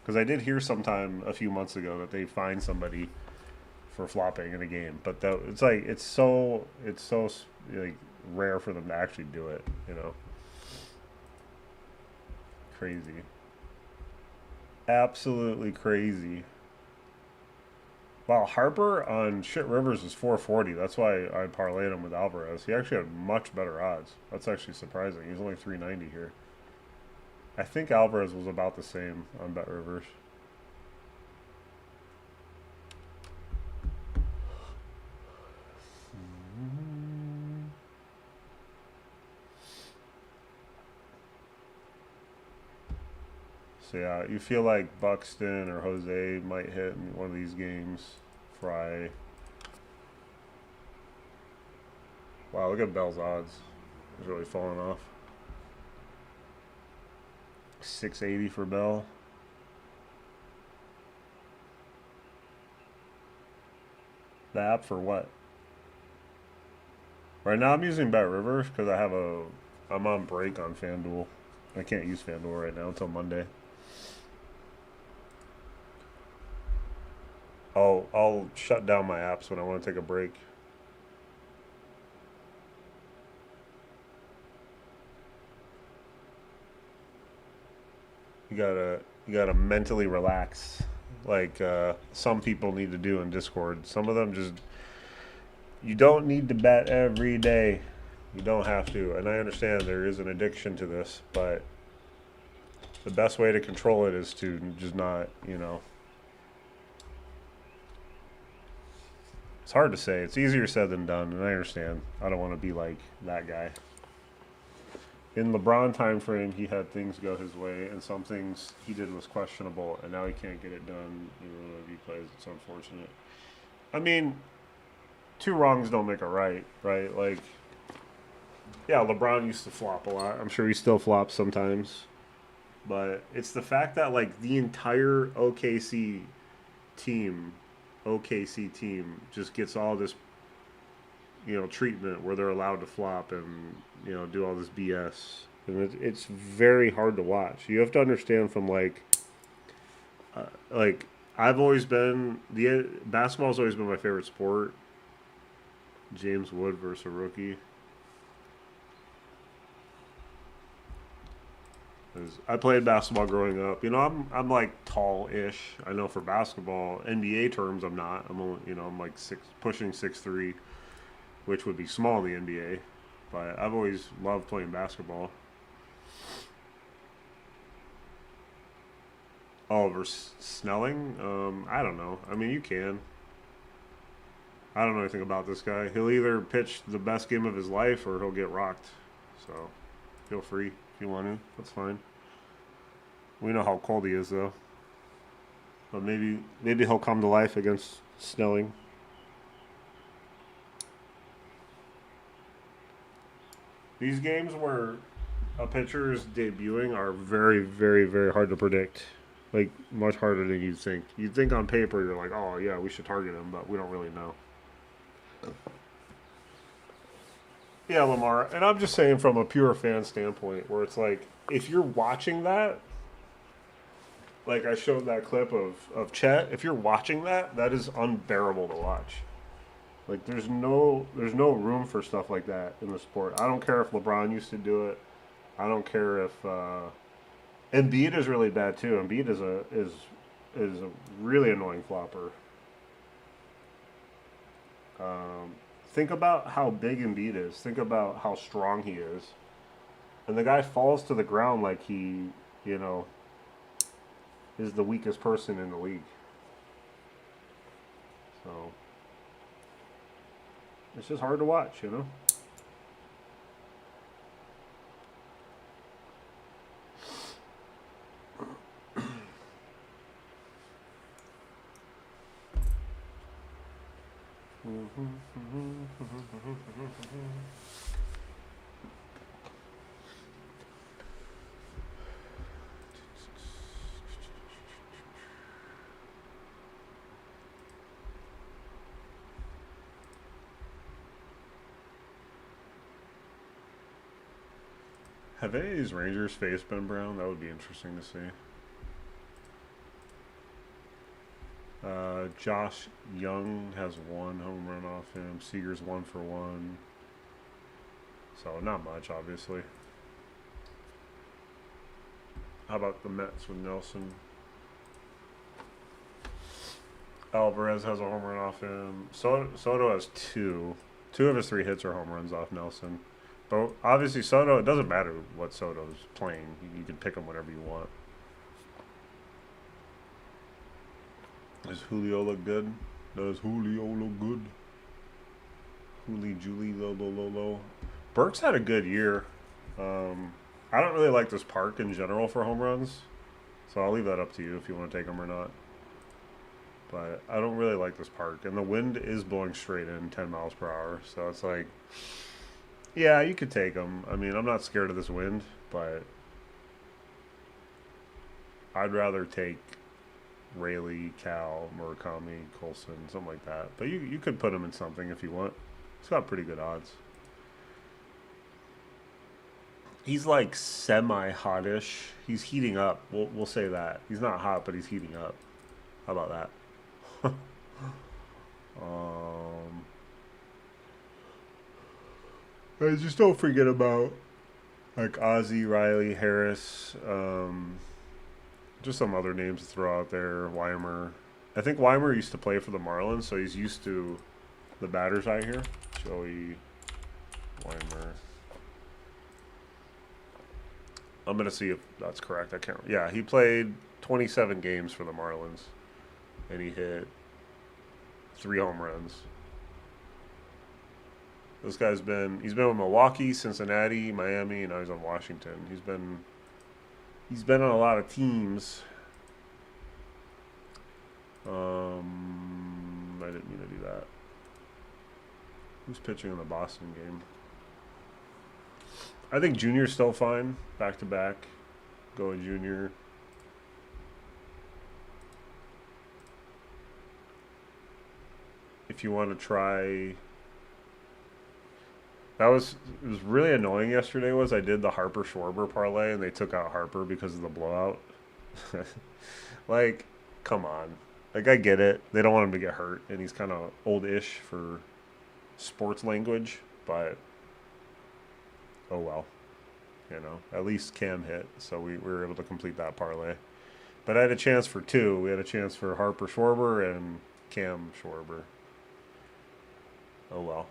Speaker 1: because I did hear sometime a few months ago that they fined somebody for flopping in a game, but it's so like rare for them to actually do it, you know. Crazy. Absolutely crazy. Wow, Harper on Shit Rivers is 440. That's why I parlayed him with Alvarez. He actually had much better odds. That's actually surprising. He's only 390 here. I think Alvarez was about the same on Bet Rivers. So yeah, you feel like Buxton or Jose might hit in one of these games. Fry. Wow, look at Bell's odds. It's really falling off. 680 for Bell. The app for what? Right now I'm using Bet Rivers because I'm on break on FanDuel. I can't use FanDuel right now until Monday. I'll shut down my apps when I want to take a break. You gotta mentally relax, like some people need to do in Discord. Some of them just, you don't need to bet every day. You don't have to, and I understand there is an addiction to this, but the best way to control it is to just not, you know. It's hard to say. It's easier said than done, and I understand. I don't want to be like that guy. In LeBron time frame, he had things go his way, and some things he did was questionable, and now he can't get it done if he plays. It's unfortunate. I mean, 2 wrongs don't make a right, right? Like, yeah, LeBron used to flop a lot. I'm sure he still flops sometimes. But it's the fact that, like, the entire team OKC team just gets all this, you know, treatment where they're allowed to flop and, you know, do all this BS. And it's very hard to watch. You have to understand from, like I've always been, basketball's always been my favorite sport. James Wood versus a rookie. I played basketball growing up. You know, I'm like tall-ish. I know for basketball, NBA terms, I'm not. I'm only, I'm like pushing 6'3", which would be small in the NBA. But I've always loved playing basketball. Oliver Snelling? I don't know. I mean, you can. I don't know anything about this guy. He'll either pitch the best game of his life or he'll get rocked. So, feel free if you want to. That's fine. We know how cold he is, though. But maybe he'll come to life against Snelling. These games where a pitcher is debuting are very, very, very hard to predict. Like, much harder than you'd think. You'd think on paper, you're like, oh, yeah, we should target him, but we don't really know. Yeah, Lamar. And I'm just saying from a pure fan standpoint, where it's like, if you're watching that, like I showed that clip of Chet, if you're watching that, that is unbearable to watch. Like there's no room for stuff like that in the sport. I don't care if LeBron used to do it. I don't care if Embiid is really bad too. Embiid is a really annoying flopper. Think about how big Embiid is. Think about how strong he is. And the guy falls to the ground like he, you know, is the weakest person in the league. So it's just hard to watch, you know? Have any of these Rangers faced Ben Brown? That would be interesting to see. Josh Young has one home run off him. Seager's 1 for 1. So not much, obviously. How about the Mets with Nelson? Alvarez has a home run off him. Soto has two. Two of his 3 hits are home runs off Nelson. But obviously Soto, it doesn't matter what Soto's playing. You can pick him whatever you want. Does Julio look good? Does Julio look good? Julie, lo. Burke's had a good year. I don't really like this park in general for home runs. So I'll leave that up to you if you want to take them or not. But I don't really like this park. And the wind is blowing straight in 10 miles per hour. So it's like, yeah, you could take them. I mean, I'm not scared of this wind, but I'd rather take Rayleigh, Cal, Murakami, Colson, something like that. But you could put him in something if you want. He's got pretty good odds. He's like semi-hottish. He's heating up. We'll say that. He's not hot, but he's heating up. How about that? Just don't forget about like Ozzie, Riley, Harris, just some other names to throw out there. Weimer. I think Weimer used to play for the Marlins, so he's used to the batter's eye here. Joey Weimer. I'm going to see if that's correct. I can't. Yeah, he played 27 games for the Marlins, and he hit 3 home runs. This guy's been with Milwaukee, Cincinnati, Miami, and now he's on Washington. He's been on a lot of teams. I didn't mean to do that. Who's pitching in the Boston game? I think Junior's still fine. Back to back. Going Junior. If you want to try, it was really annoying yesterday. I did the Harper Schwarber parlay and they took out Harper because of the blowout. Like, come on. Like, I get it. They don't want him to get hurt, and he's kind of old-ish for sports language, but oh well. You know, at least Cam hit, so we were able to complete that parlay. But I had a chance for two. We had a chance for Harper Schwarber and Cam Schwarber. Oh well.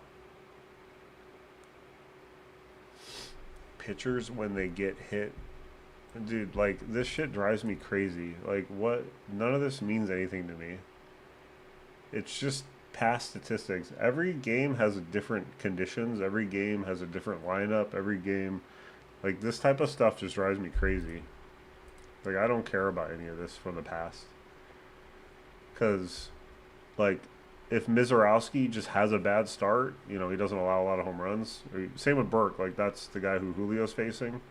Speaker 1: Pitchers when they get hit, dude, like this shit drives me crazy. Like what? None of this means anything to me. It's just past statistics. Every game has a different conditions. Every game has a different lineup. Every game, like this type of stuff just drives me crazy. Like I don't care about any of this from the past. Cause, like, if Mizorowski just has a bad start, you know, he doesn't allow a lot of home runs. Same with Burke. Like that's the guy who Julio's facing.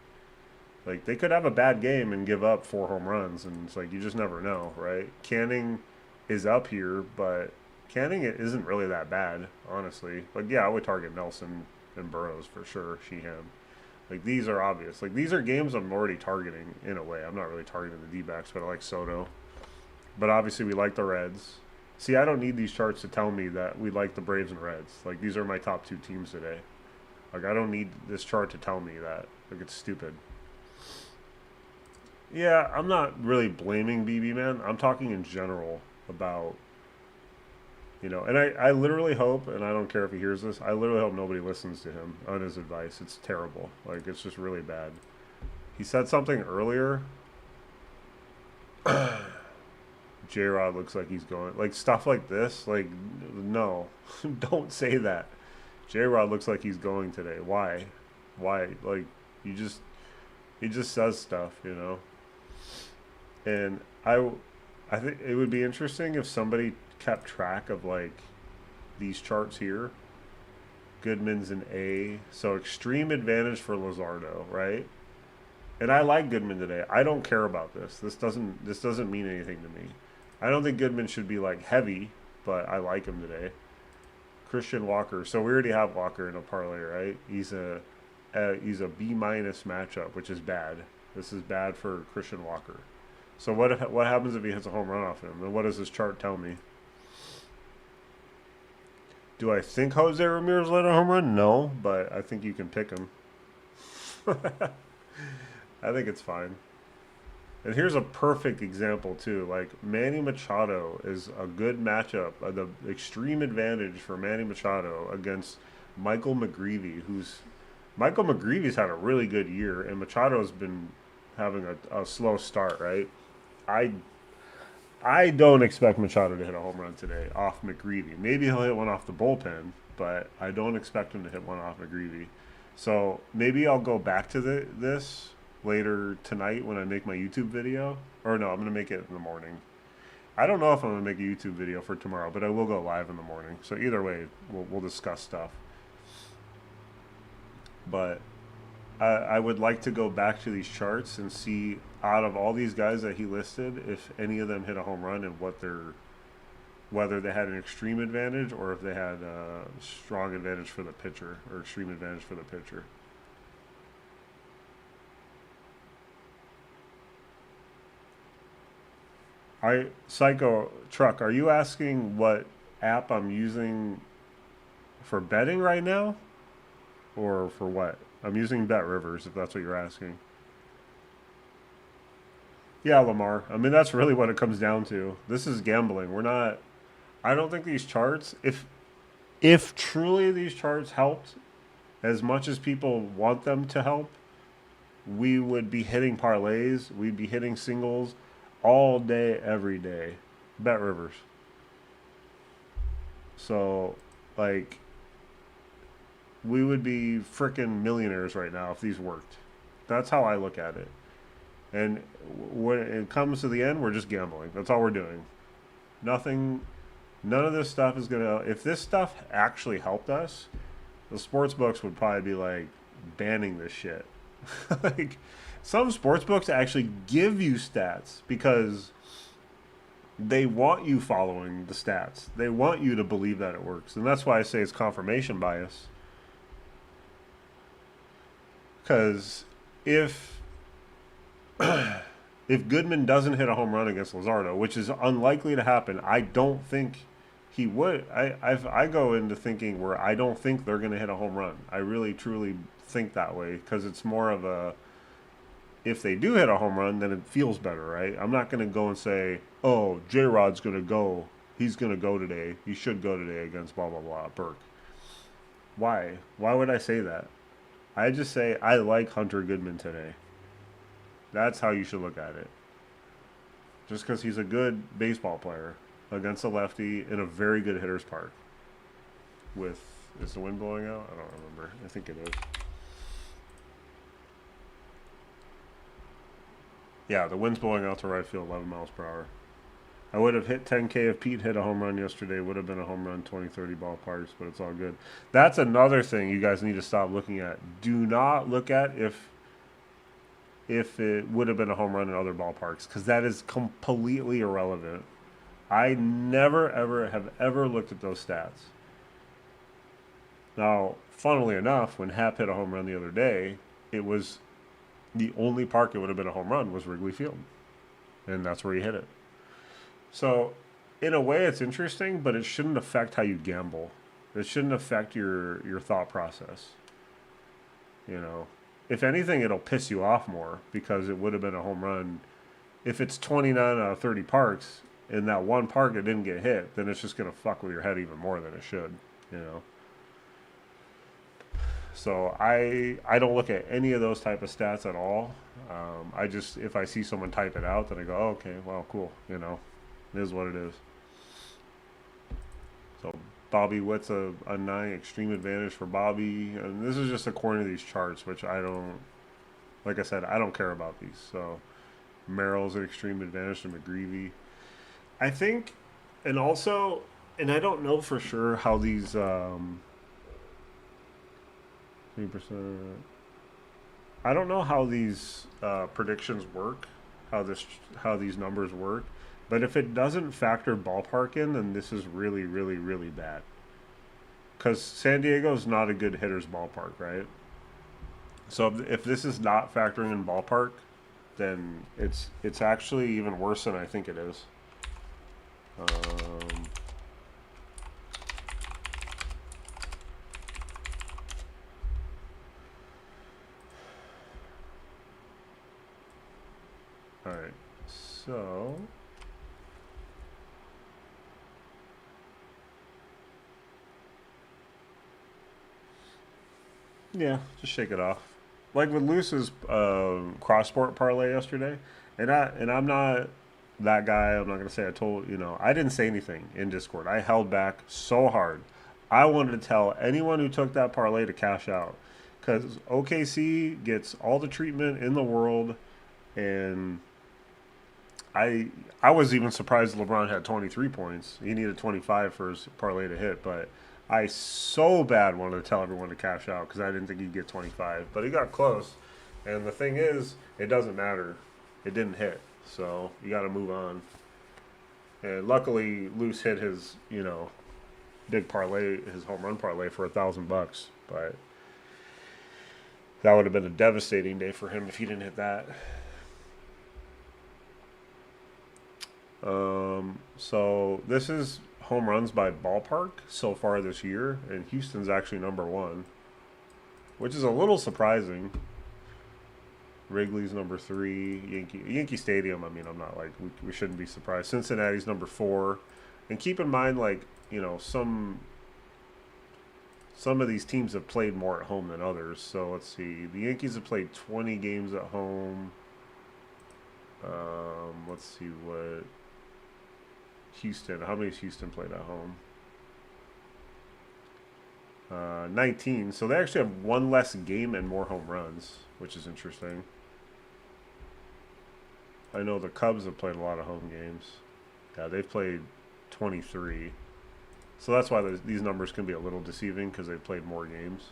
Speaker 1: Like they could have a bad game and give up 4 home runs, and it's like you just never know, right? Canning is up here, but Canning isn't really that bad, honestly. Like yeah, I would target Nelson and Burrows for sure. Sheehan. Like these are obvious. Like these are games I'm already targeting in a way. I'm not really targeting the D-backs, but I like Soto. But obviously we like the Reds. See, I don't need these charts to tell me that we like the Braves and Reds. Like these are my top two teams today. Like I don't need this chart to tell me that. Like it's stupid. Yeah, I'm not really blaming BB man. I'm talking in general about, you know, and I literally hope, and I don't care if he hears this, I literally hope nobody listens to him on his advice. It's terrible. Like it's just really bad. He said something earlier. J-Rod looks like he's going, like stuff like this. Like no, don't say that. J-Rod looks like he's going today. Why? Why? Like you just he just says stuff, you know. And I think it would be interesting if somebody kept track of like these charts here. Goodman's an A, so extreme advantage for Luzardo, right? And I like Goodman today. I don't care about this. This doesn't mean anything to me. I don't think Goodman should be like heavy, but I like him today. Christian Walker. So we already have Walker in a parlay, right? He's a B minus matchup, which is bad. This is bad for Christian Walker. So what happens if he hits a home run off him? And what does this chart tell me? Do I think Jose Ramirez let a home run? No, but I think you can pick him. I think it's fine. And here's a perfect example too. Like Manny Machado is a good matchup, the extreme advantage for Manny Machado against Michael McGreevy, who's Michael McGreevy's had a really good year, and Machado's been having a slow start, right? I I don't expect Machado to hit a home run today off McGreevy. Maybe he'll hit one off the bullpen, but I don't expect him to hit one off McGreevy. So maybe I'll go back to this later tonight when I make my YouTube video. Or no, I'm going to make it in the morning. I don't know if I'm going to make a YouTube video for tomorrow, but I will go live in the morning. So either way, we'll discuss stuff. But I would like to go back to these charts and see out of all these guys that he listed, if any of them hit a home run and whether they had an extreme advantage or if they had a strong advantage for the pitcher or extreme advantage for the pitcher. Psycho Truck, are you asking what app I'm using for betting right now? Or for what? I'm using Bet Rivers, if that's what you're asking. Yeah, Lamar. I mean, that's really what it comes down to. This is gambling. We're not. I don't think these charts, if truly these charts helped as much as people want them to help, we would be hitting parlays. We'd be hitting singles all day, every day. Bet Rivers. So, like, we would be freaking millionaires right now if these worked. That's how I look at it. And when it comes to the end, we're just gambling. That's all we're doing. Nothing, none of this stuff is going to, if this stuff actually helped us, the sports books would probably be like banning this shit. Like, some sports books actually give you stats because they want you following the stats. They want you to believe that it works. And that's why I say it's confirmation bias. Because if Goodman doesn't hit a home run against Luzardo, which is unlikely to happen, I don't think he would. I go into thinking where I don't think they're going to hit a home run. I really, truly think that way because it's more of a, if they do hit a home run, then it feels better, right? I'm not going to go and say, oh, J Rod's going to go. He's going to go today. He should go today against blah, blah, blah, Burke. Why? Why would I say that? I just say, I like Hunter Goodman today. That's how you should look at it. Just because he's a good baseball player against a lefty in a very good hitter's park. With, is the wind blowing out? I don't remember. I think it is. Yeah, the wind's blowing out to right field 11 miles per hour. I would have hit 10K if Pete hit a home run yesterday. Would have been a home run 20, 30 ballparks, but it's all good. That's another thing you guys need to stop looking at. Do not look at if it would have been a home run in other ballparks, because that is completely irrelevant. I never, ever have ever looked at those stats. Now, funnily enough, when Hap hit a home run the other day, it was the only park it would have been a home run was Wrigley Field. And that's where he hit it. So, in a way, it's interesting, but it shouldn't affect how you gamble. It shouldn't affect your thought process. You know, if anything, it'll piss you off more because it would have been a home run. If it's 29 out of 30 parks, in that one park it didn't get hit, then it's just going to fuck with your head even more than it should, you know. So I don't look at any of those type of stats at all. I just, if I see someone type it out, then I go, oh, okay, well, cool, you know, it is what it is. So Bobby Witt's a 9 extreme advantage for Bobby, and this is just according to these charts, which I don't, like I said, I don't care about these. So Merrill's an extreme advantage to McGreevy. I think, and also, and I don't know for sure how these 3%. I don't know how these predictions work, how these numbers work, but if it doesn't factor ballpark in, then this is really, really, really bad. Because San Diego is not a good hitter's ballpark, right? So if this is not factoring in ballpark, then it's actually even worse than I think it is. All right, so yeah, just shake it off. Like with Luce's cross sport parlay yesterday, I'm not that guy. I'm not gonna say I told you know I didn't say anything in Discord. I held back so hard. I wanted to tell anyone who took that parlay to cash out because OKC gets all the treatment in the world, and I was even surprised LeBron had 23 points. He needed 25 for his parlay to hit, but I so bad wanted to tell everyone to cash out because I didn't think he'd get 25, but he got close. And the thing is, it doesn't matter. It didn't hit, so you got to move on. And luckily, Luce hit his, you know, big parlay, his home run parlay for $1,000, but that would have been a devastating day for him if he didn't hit that. So this is home runs by ballpark so far this year, and Houston's actually number 1, which is a little surprising. Wrigley's number 3, Yankee Stadium. I mean, I'm not like we shouldn't be surprised. Cincinnati's number 4, and keep in mind, like you know, some of these teams have played more at home than others. So let's see, the Yankees have played 20 games at home. Let's see what. Houston. How many has Houston played at home? 19. So they actually have one less game and more home runs, which is interesting. I know the Cubs have played a lot of home games. Yeah, they've played 23. So that's why these numbers can be a little deceiving because they've played more games.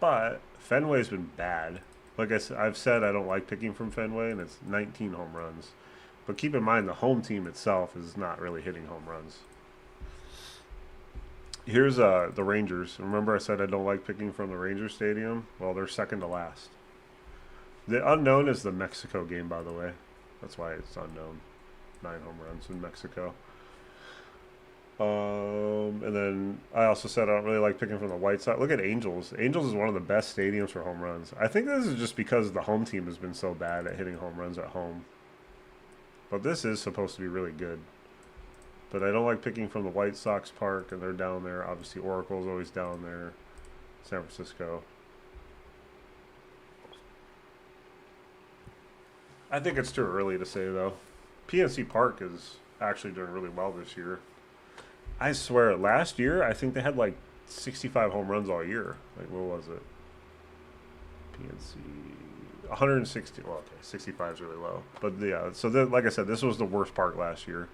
Speaker 1: But Fenway's been bad. Like I've said, I don't like picking from Fenway, and it's 19 home runs. But keep in mind, the home team itself is not really hitting home runs. Here's the Rangers. Remember I said I don't like picking from the Rangers Stadium? Well, they're second to last. The unknown is the Mexico game, by the way. That's why it's unknown. 9 home runs in Mexico. And then I also said I don't really like picking from the White Sox. Look at Angels. Angels is one of the best stadiums for home runs. I think this is just because the home team has been so bad at hitting home runs at home. But this is supposed to be really good. But I don't like picking from the White Sox park, and they're down there. Obviously, Oracle's always down there. San Francisco. I think it's too early to say, though. PNC Park is actually doing really well this year. I swear, last year, I think they had like 65 home runs all year. Like, what was it? PNC. 160. Well, okay, 65 is really low. But yeah, so like I said, this was the worst park last year.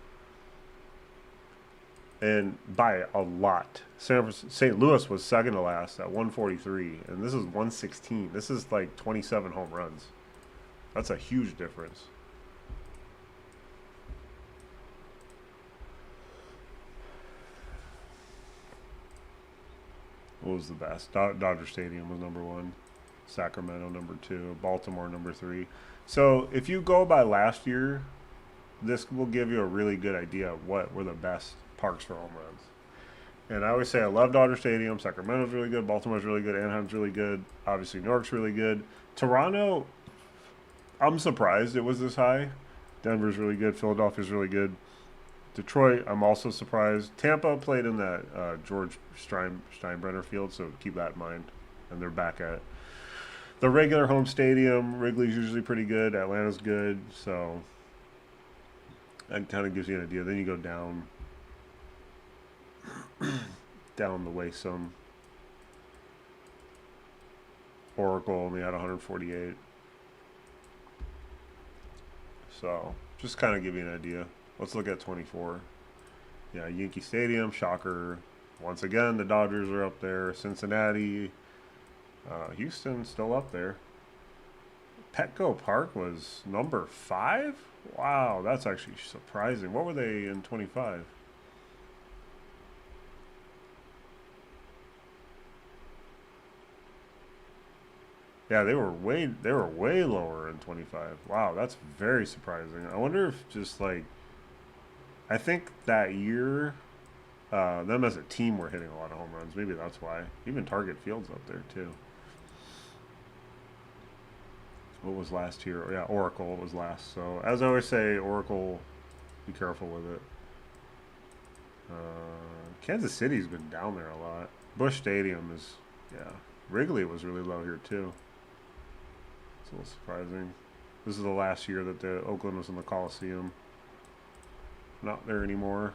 Speaker 1: And by a lot. St. Louis was second to last at 143, and this is 116. This is like 27 home runs. That's a huge difference. What was the best? Dodger Stadium was number one. Sacramento number two. Baltimore number three. So if you go by last year, this will give you a really good idea of what were the best parks for home runs. And I always say I love Dodger Stadium. Sacramento's really good. Baltimore's really good. Anaheim's really good. Obviously, New York's really good. Toronto, I'm surprised it was this high. Denver's really good. Philadelphia's really good. Detroit, I'm also surprised. Tampa played in that George Steinbrenner field, so keep that in mind. And they're back at the regular home stadium. Wrigley's usually pretty good. Atlanta's good. So that kind of gives you an idea. Then you go down the way some. Oracle only had 148. So just kind of give you an idea. Let's look at 24. Yeah, Yankee Stadium, shocker. Once again, the Dodgers are up there. Cincinnati, Houston still up there. Petco Park was number 5? Wow, that's actually surprising. What were they in 25? Yeah, they were way lower in 25. Wow, that's very surprising. I wonder if just like I think that year them as a team were hitting a lot of home runs. Maybe that's why. Even Target Field's up there too. What was last year? Yeah, Oracle was last. So as I always say, Oracle, be careful with it. Kansas City's been down there a lot. Busch Stadium is, yeah. Wrigley was really low here too. It's a little surprising. This is the last year that the Oakland was in the Coliseum. Not there anymore.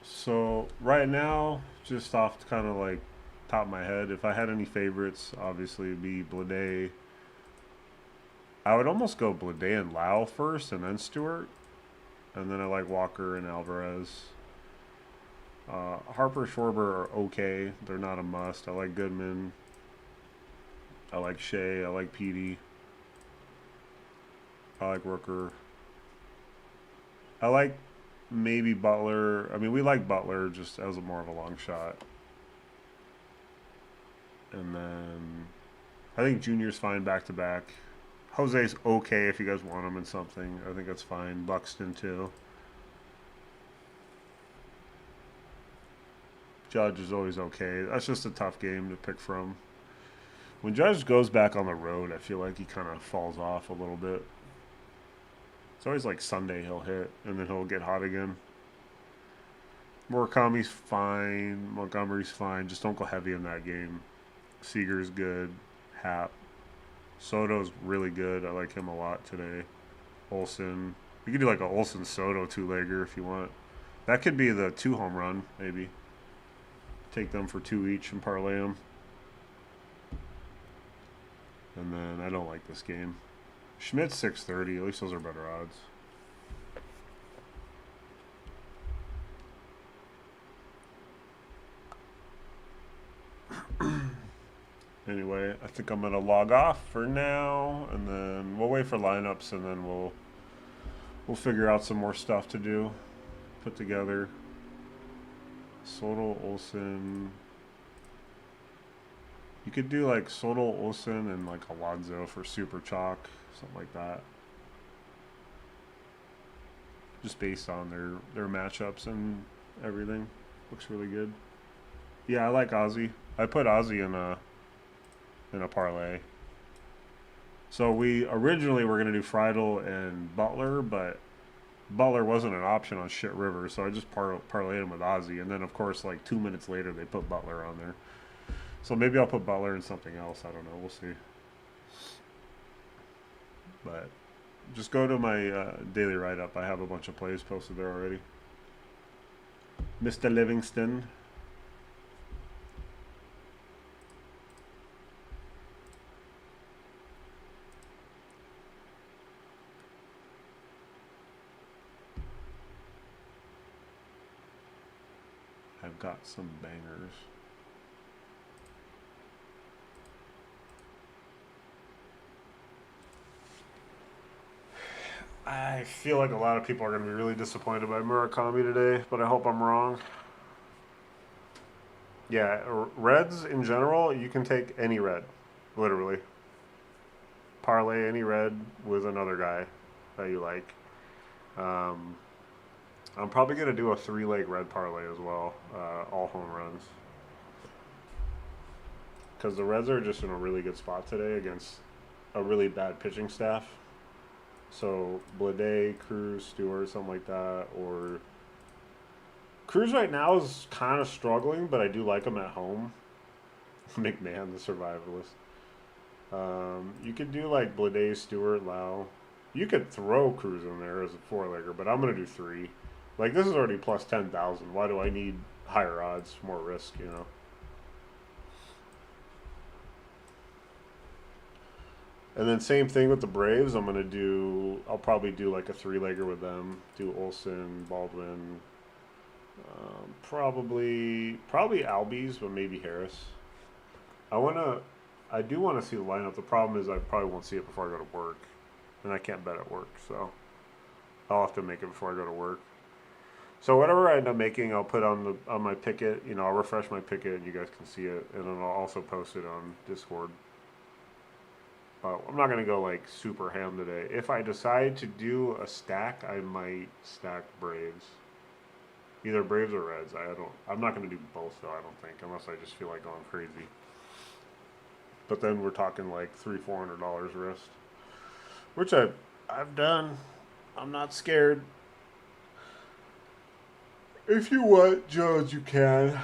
Speaker 1: So right now, just off kind of like top of my head, if I had any favorites, obviously it'd be Blade. I would almost go Blade and Lau first, and then Stewart, and then I like Walker and Alvarez. Harper, Schwarber are okay. They're not a must. I like Goodman. I like Shea. I like Petey. I like Rooker. I like maybe Butler. I mean, we like Butler just as more of a long shot. And then I think Junior's fine back to back. Jose's okay if you guys want him in something. I think that's fine. Buxton too. Judge is always okay. That's just a tough game to pick from. When Judge goes back on the road, I feel like he kind of falls off a little bit. It's always like Sunday he'll hit, and then he'll get hot again. Murakami's fine. Montgomery's fine. Just don't go heavy in that game. Seager's good. Happ. Soto's really good. I like him a lot today. Olsen. You could do like a Olsen Soto two-legger if you want. That could be the 2 home run, maybe. Take them for 2 each and parlay them. And then I don't like this game. Schmidt's 630. At least those are better odds. Anyway, I think I'm gonna log off for now, and then we'll wait for lineups, and then we'll figure out some more stuff to do, put together. Soto, Olsen. You could do like Soto Olsen and like Alonso for super chalk, something like that. Just based on their matchups and everything. Looks really good. Yeah, I like Ozzy. I put Ozzy in a parlay. So we originally were gonna do Friedel and Butler, but Butler wasn't an option on Shit River, so I just parlayed him with Ozzy, and then of course like 2 minutes later they put Butler on there. So maybe I'll put Butler in something else. I don't know. We'll see. But just go to my daily write up. I have a bunch of plays posted there already. Mr. Livingston. I've got some bangers. I feel like a lot of people are going to be really disappointed by Murakami today, but I hope I'm wrong. Yeah, reds in general, you can take any red, literally. Parlay any red with another guy that you like. Um, I'm probably going to do a 3-leg red parlay as well, all home runs. Because the Reds are just in a really good spot today against a really bad pitching staff. So Blade, Cruz, Stewart, something like that, or Cruz right now is kind of struggling, but I do like him at home. McMahon, the survivalist. You could do like Blade, Stewart, Lau. You could throw Cruz in there as a 4-legger, but I'm gonna do 3. Like this is already plus 10,000. Why do I need higher odds, more risk? You know. And then same thing with the Braves. I'll probably do like a 3-legger with them. Do Olsen, Baldwin, probably Albies, but maybe Harris. I do want to see the lineup. The problem is I probably won't see it before I go to work, and I can't bet at work, so I'll have to make it before I go to work. So whatever I end up making, I'll put on my picket. You know, I'll refresh my picket, and you guys can see it, and then I'll also post it on Discord. I'm not gonna go like super ham today. If I decide to do a stack, I might stack Braves. Either Braves or Reds. I'm not gonna do both though. I don't think, unless I just feel like going crazy. But then we're talking like $300-400 risk, which I've done. I'm not scared. If you want, Jones, you can.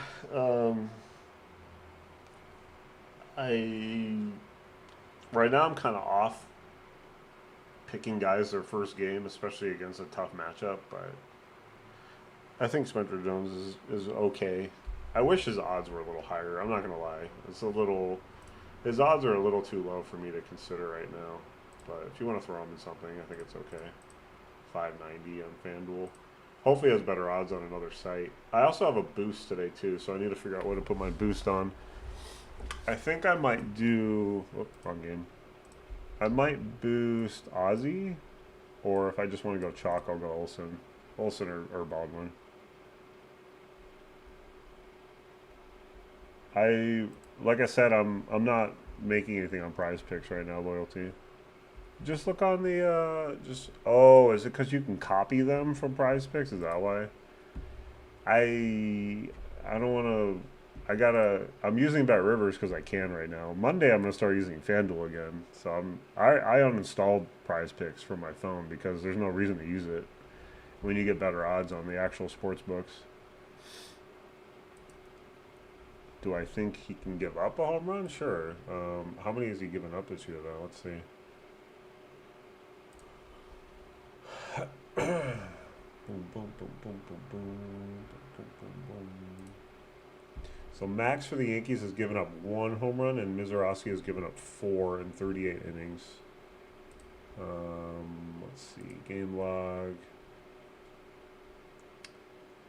Speaker 1: I right now I'm kind of off picking guys their first game, especially against a tough matchup. But I think Spencer Jones is okay. I wish his odds were a little higher. I'm not gonna lie. His odds are a little too low for me to consider right now. But if you want to throw him in something, I think it's okay. 590 on FanDuel. Hopefully he has better odds on another site. I also have a boost today too, so I need to figure out what to put my boost on. I think I might do... wrong game. I might boost Ozzy, or if I just want to go chalk, I'll go Olsen. Olsen or Baldwin. Like I said, I'm not making anything on Prize Picks right now, loyalty. Just look on the, is it because you can copy them from Prize Picks? Is that why? I don't want to, I'm using Bet Rivers because I can right now. Monday I'm going to start using FanDuel again. So I uninstalled Prize Picks from my phone because there's no reason to use it when you get better odds on the actual sports books. Do I think he can give up a home run? Sure. How many has he given up this year, though? Let's see. Boom, boom, boom, boom, boom, boom, boom, boom, boom. So Max for the Yankees has given up 1 home run, and Mizorowski has given up 4 in 38 innings. Let's see, game log.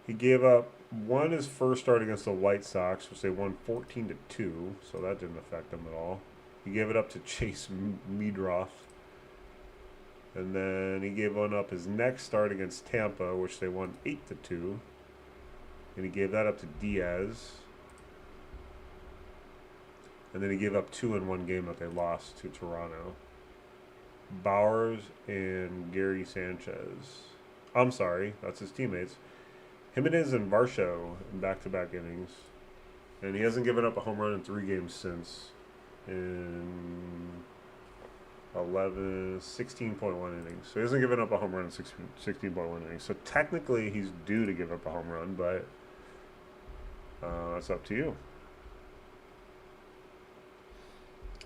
Speaker 1: He gave up 1 his first start against the White Sox, which they won 14-2, so that didn't affect him at all. He gave it up to Chase Meadroth. And then he gave 1 up his next start against Tampa, which they won 8-2. And he gave that up to Diaz. And then he gave up 2 in one game that they lost to Toronto. Bowers and Gary Sanchez. I'm sorry, that's his teammates. Jimenez and Varsho in back-to-back innings. And he hasn't given up a home run in 3 games since. In 16.1 innings. So he hasn't given up a home run in 16.1 innings. So technically he's due to give up a home run, but that's up to you.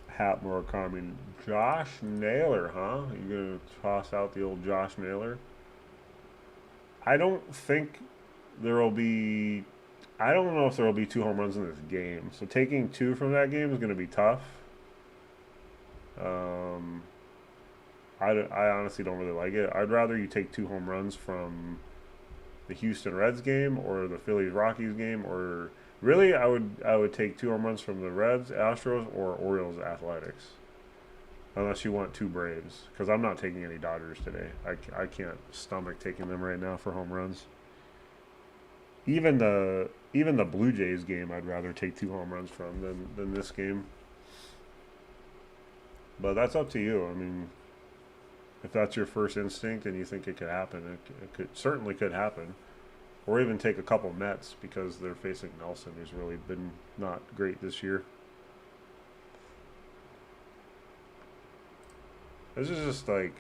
Speaker 1: Hat Murakami. Josh Naylor, huh? You gonna toss out the old Josh Naylor? I don't think there will be. I don't know if there will be 2 home runs in this game. So taking 2 from that game is going to be tough. I honestly don't really like it. I'd rather you take 2 home runs from the Houston Reds game or the Phillies Rockies game, or really I would take 2 home runs from the Reds Astros or Orioles Athletics, unless you want 2 Braves, because I'm not taking any Dodgers today. I can't stomach taking them right now for home runs. Even the Blue Jays game I'd rather take 2 home runs from than this game. But that's up to you. I mean, if that's your first instinct and you think it could happen, it certainly could happen. Or even take a couple Mets because they're facing Nelson, who's really been not great this year. This is just like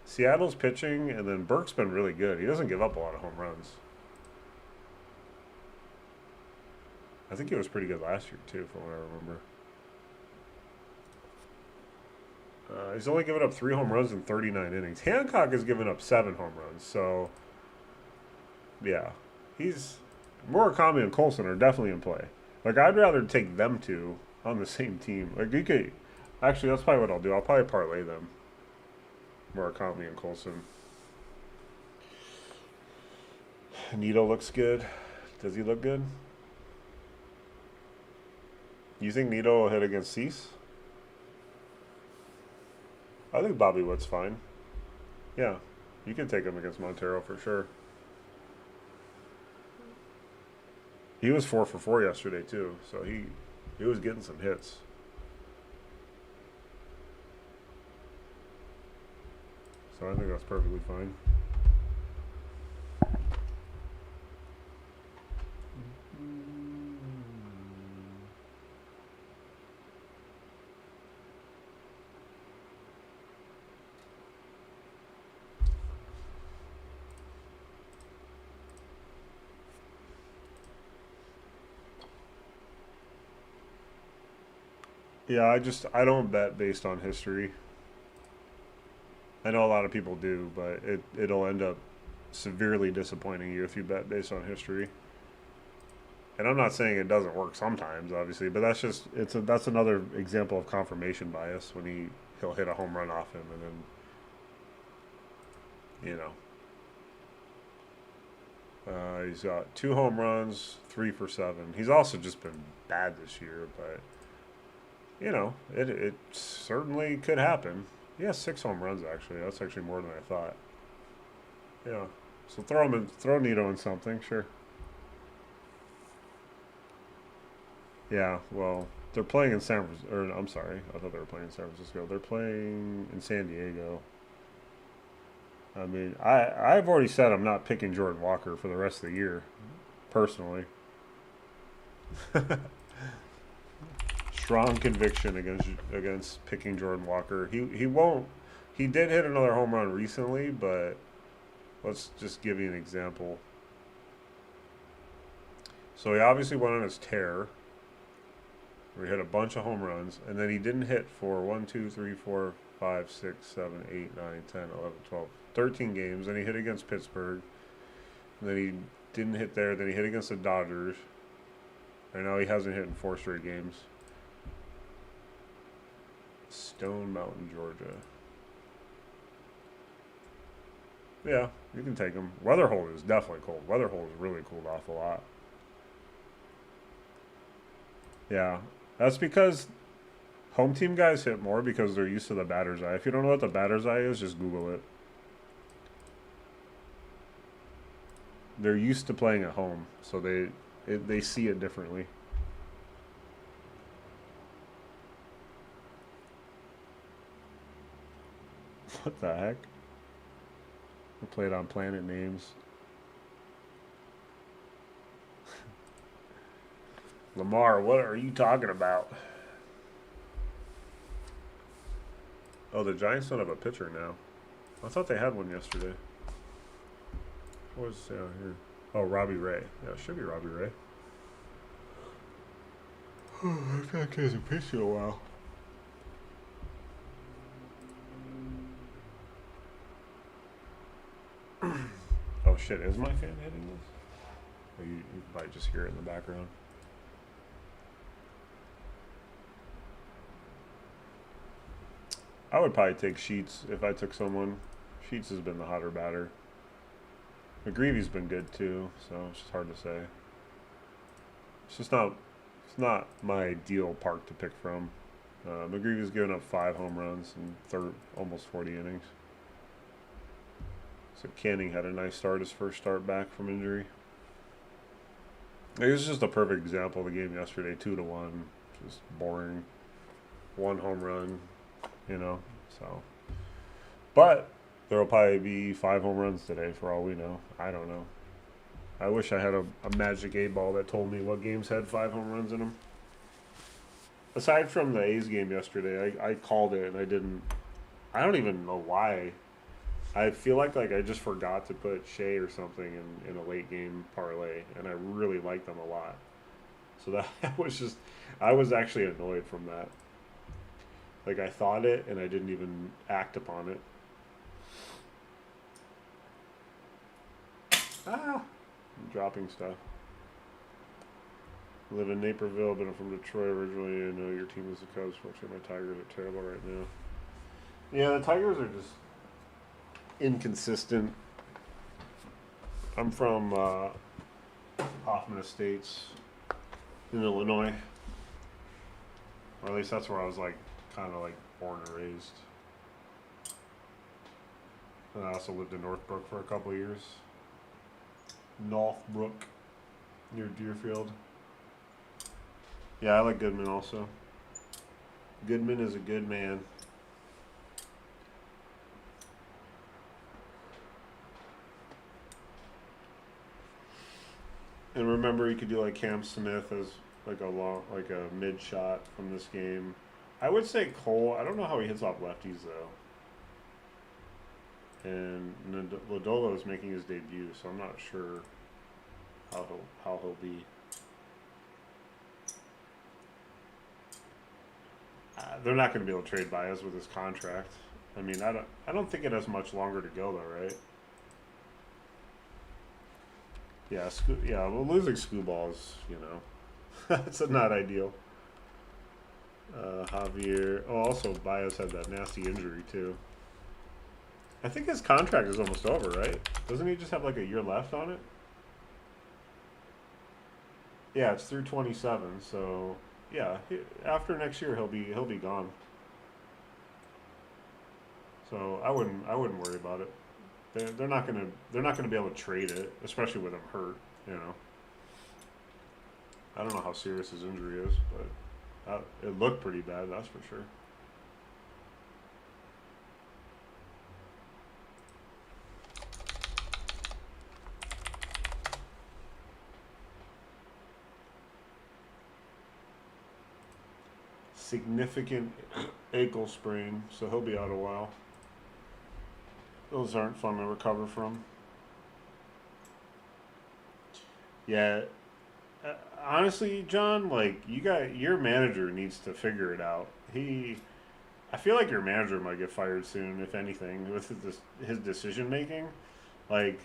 Speaker 1: Seattle's pitching, and then Burke's been really good. He doesn't give up a lot of home runs. I think he was pretty good last year too, from what I remember. He's only given up 3 home runs in 39 innings. Hancock has given up 7 home runs. So, yeah. Murakami and Colson are definitely in play. Like, I'd rather take them 2 on the same team. Like, you could. Actually, that's probably what I'll do. I'll probably parlay them. Murakami and Colson. Nito looks good. Does he look good? You think Nito will hit against Cease? I think Bobby Wood's fine. Yeah, you can take him against Montero for sure. He was 4 for 4 yesterday too, so he was getting some hits. So I think that's perfectly fine. Yeah, I don't bet based on history. I know a lot of people do, but it'll end up severely disappointing you if you bet based on history. And I'm not saying it doesn't work sometimes, obviously, but that's another example of confirmation bias when he'll hit a home run off him, and then he's got 2 home runs, 3 for 7. He's also just been bad this year, but it certainly could happen. He has 6 home runs actually. That's actually more than I thought. Yeah. So throw Nito in something, sure. Yeah, well, they're playing in San Francisco. Or I'm sorry, I thought they were playing in San Francisco. They're playing in San Diego. I mean, I've already said I'm not picking Jordan Walker for the rest of the year, personally. Strong conviction against picking Jordan Walker. He won't. He did hit another home run recently, but let's just give you an example. So he obviously went on his tear, where he hit a bunch of home runs, and then he didn't hit for 1, 2, 3, 4, 5, 6, 7, 8, 9, 10, 11, 12, 13 games. Then he hit against Pittsburgh. And then he didn't hit there. Then he hit against the Dodgers. And now he hasn't hit in 4 straight games. Stone Mountain, Georgia. Yeah, you can take him. Weatherhold is definitely cold. Weatherhold is really cooled off a lot. Yeah, that's because home team guys hit more because they're used to the batter's eye. If you don't know what the batter's eye is, just Google it. They're used to playing at home, so they see it differently. What the heck? We played on Planet Names. Lamar, what are you talking about? Oh, the Giants don't have a pitcher now. I thought they had one yesterday. What does it say on here? Oh, Robbie Ray. Yeah, it should be Robbie Ray. That kid hasn't pitched in a while. Oh shit, is my fan hitting this? Or you might just hear it in the background. I would probably take Sheets if I took someone. Sheets has been the hotter batter. McGreevy's been good too, so it's just hard to say. It's not my ideal park to pick from. McGreevy's given up 5 home runs in almost 40 innings. So Canning had a nice start, his first start back from injury. It was just a perfect example of the game yesterday, 2-1, just boring. 1 home run, you know. So, but there will probably be 5 home runs today, for all we know. I don't know. I wish I had a magic 8-ball that told me what games had 5 home runs in them. Aside from the A's game yesterday, I called it and I don't even know why. I feel like I just forgot to put Shea or something in a late game parlay, and I really liked them a lot. So that was just, I was actually annoyed from that. Like, I thought it and I didn't even act upon it. I'm dropping stuff. I live in Naperville, but I'm from Detroit originally. I know your team is the Cubs. Fortunately, my Tigers are terrible right now. Yeah, the Tigers are just inconsistent. I'm from Hoffman Estates in Illinois. Or at least that's where I was kind of born and raised. And I also lived in Northbrook for a couple of years. Northbrook, near Deerfield. Yeah, I like Goodman also. Goodman is a good man. And remember, you could do Cam Smith as a mid shot from this game. I would say Cole. I don't know how he hits off lefties though. And Lodolo is making his debut, so I'm not sure how he'll be. They're not going to be able to trade Baez with his contract. I mean, I don't think it has much longer to go though, right? Yeah, well, losing Scooball is, that's not ideal. Javier. Oh, also Baez had that nasty injury too. I think his contract is almost over, right? Doesn't he just have a year left on it? Yeah, it's through 27. So yeah, after next year he'll be gone. So I wouldn't worry about it. They're not gonna be able to trade it, especially with him hurt. I don't know how serious his injury is, but it looked pretty bad. That's for sure. Significant ankle sprain, so he'll be out a while. Those aren't fun to recover from. Yeah, honestly, John, your manager needs to figure it out. I feel like your manager might get fired soon, if anything, with his decision making. Like,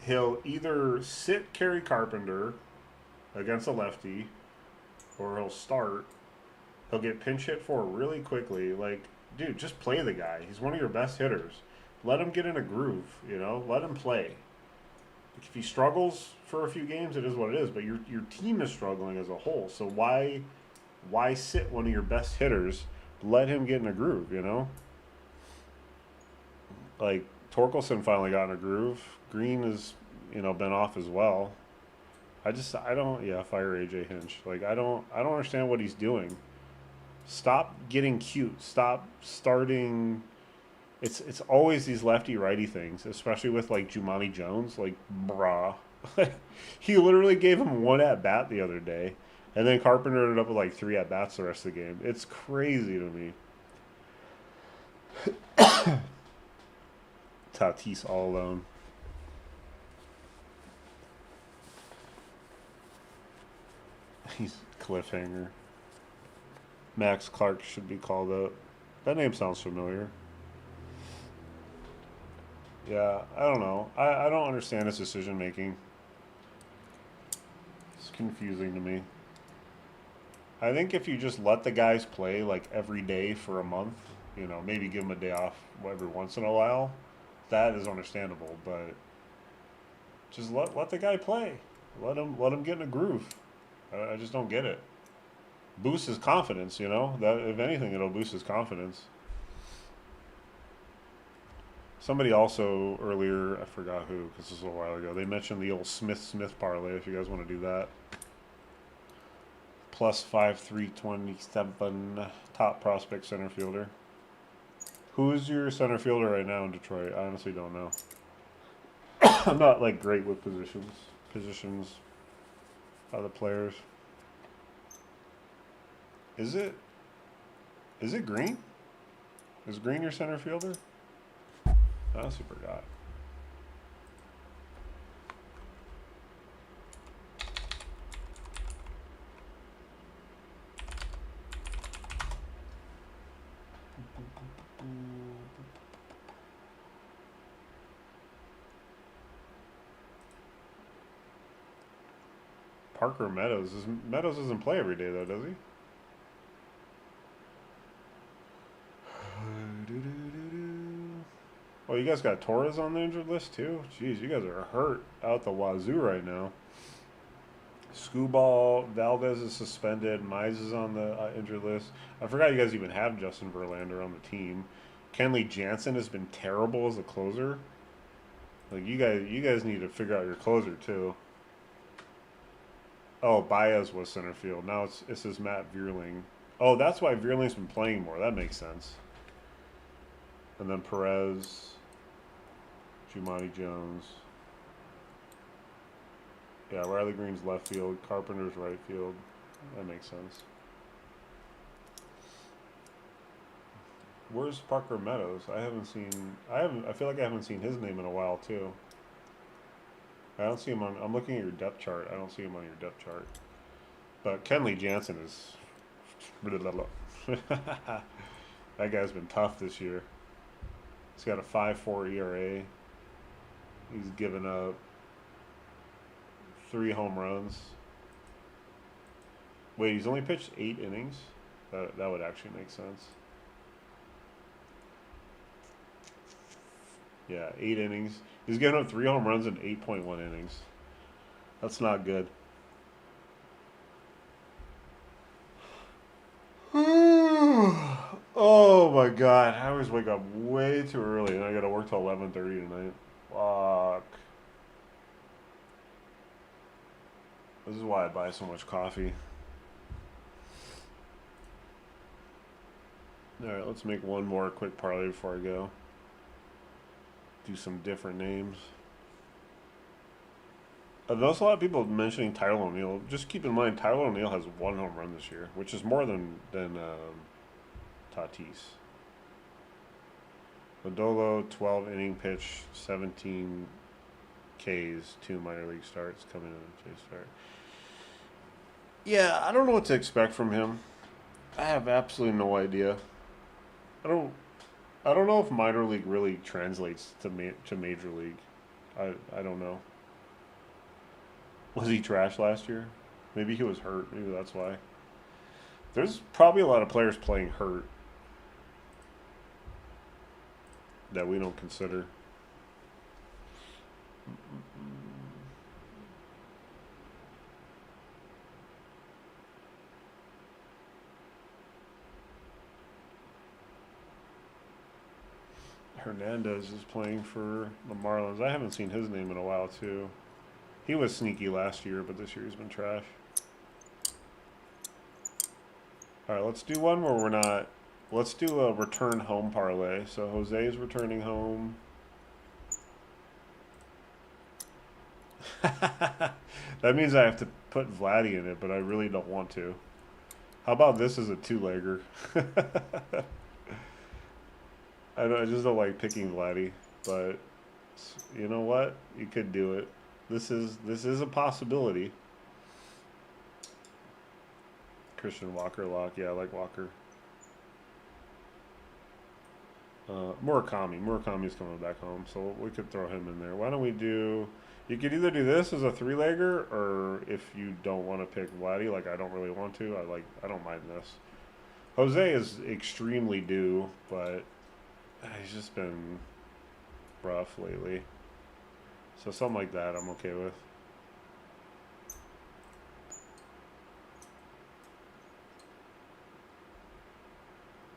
Speaker 1: he'll either sit Kerry Carpenter against a lefty, or he'll start. He'll get pinch hit for really quickly. Dude, just play the guy. He's one of your best hitters. Let him get in a groove, Let him play. If he struggles for a few games, it is what it is. But your team is struggling as a whole. So why sit one of your best hitters? Let him get in a groove, Torkelson finally got in a groove. Green has, been off as well. Fire AJ Hinch. I don't understand what he's doing. Stop getting cute. Stop starting. It's always these lefty righty things, especially with like Jumani Jones. Like, brah, he literally gave him one at bat the other day, and then Carpenter ended up with like 3 at bats the rest of the game. It's crazy to me. Tatis all alone. He's cliffhanger. Max Clark should be called up. That name sounds familiar. Yeah, I don't know. I don't understand his decision making. It's confusing to me. I think if you just let the guys play like every day for a month, you know, maybe give them a day off every once in a while, that is understandable. But just let the guy play. Let him get in a groove. I just don't get it. Boost his confidence, you know. That if anything, it'll boost his confidence. Somebody also earlier, I forgot who, because this was a while ago. They mentioned the old Smith parlay. If you guys want to do that, plus 5,327 top prospect center fielder. Who's your center fielder right now in Detroit? I honestly don't know. I'm not like great with positions of the players. Is it Green? Is Green your center fielder? I honestly forgot. Parker Meadows. Meadows doesn't play every day though, does he? Oh, you guys got Torres on the injured list too? Jeez, you guys are hurt out the wazoo right now. Scuball, Valdez is suspended. Mize is on the injured list. I forgot you guys even have Justin Verlander on the team. Kenley Jansen has been terrible as a closer. Like you guys need to figure out your closer too. Oh, Baez was center field. Now it says Matt Vierling. Oh, that's why Vierling's been playing more. That makes sense. And then Perez, Jumani Jones. Yeah, Riley Green's left field. Carpenter's right field. That makes sense. Where's Parker Meadows? I feel like I haven't seen his name in a while too. I don't see him on. I'm looking at your depth chart. I don't see him on your depth chart. But Kenley Jansen is. That guy's been tough this year. He's got a 5.4 ERA. He's given up 3 home runs. Wait, he's only pitched 8 innings? That would actually make sense. Yeah, 8 innings. He's given up 3 home runs in 8.1 innings. That's not good. Oh my god, I always wake up way too early and I gotta work till 11:30 tonight. Fuck. This is why I buy so much coffee. Alright, let's make one more quick parlay before I go. Do some different names. There's a lot of people mentioning Tyler O'Neill. Just keep in mind, Tyler O'Neill has 1 home run this year, which is more than Tatis. Lodolo, 12 inning pitch, 17 Ks, 2 minor league starts coming in the J start. Yeah, I don't know what to expect from him. I have absolutely no idea. I don't know if minor league really translates to major league. I don't know. Was he trash last year? Maybe he was hurt. Maybe that's why. There's probably a lot of players playing hurt that we don't consider. Hernandez is playing for the Marlins. I haven't seen his name in a while, too. He was sneaky last year, but this year he's been trash. All right, let's do one where we're not. Let's do a return home parlay. So Jose is returning home. That means I have to put Vladdy in it, but I really don't want to. How about this as a two-legger? I just don't like picking Vladdy, but you know what? You could do it. This is a possibility. Christian Walker lock. Yeah, I like Walker. Murakami's coming back home, so we could throw him in there. Why don't we do? You could either do this as a three-legger, or if you don't want to pick Vladdy, like I don't really want to, I don't mind this. Jose is extremely due, but he's just been rough lately. So something like that I'm okay with.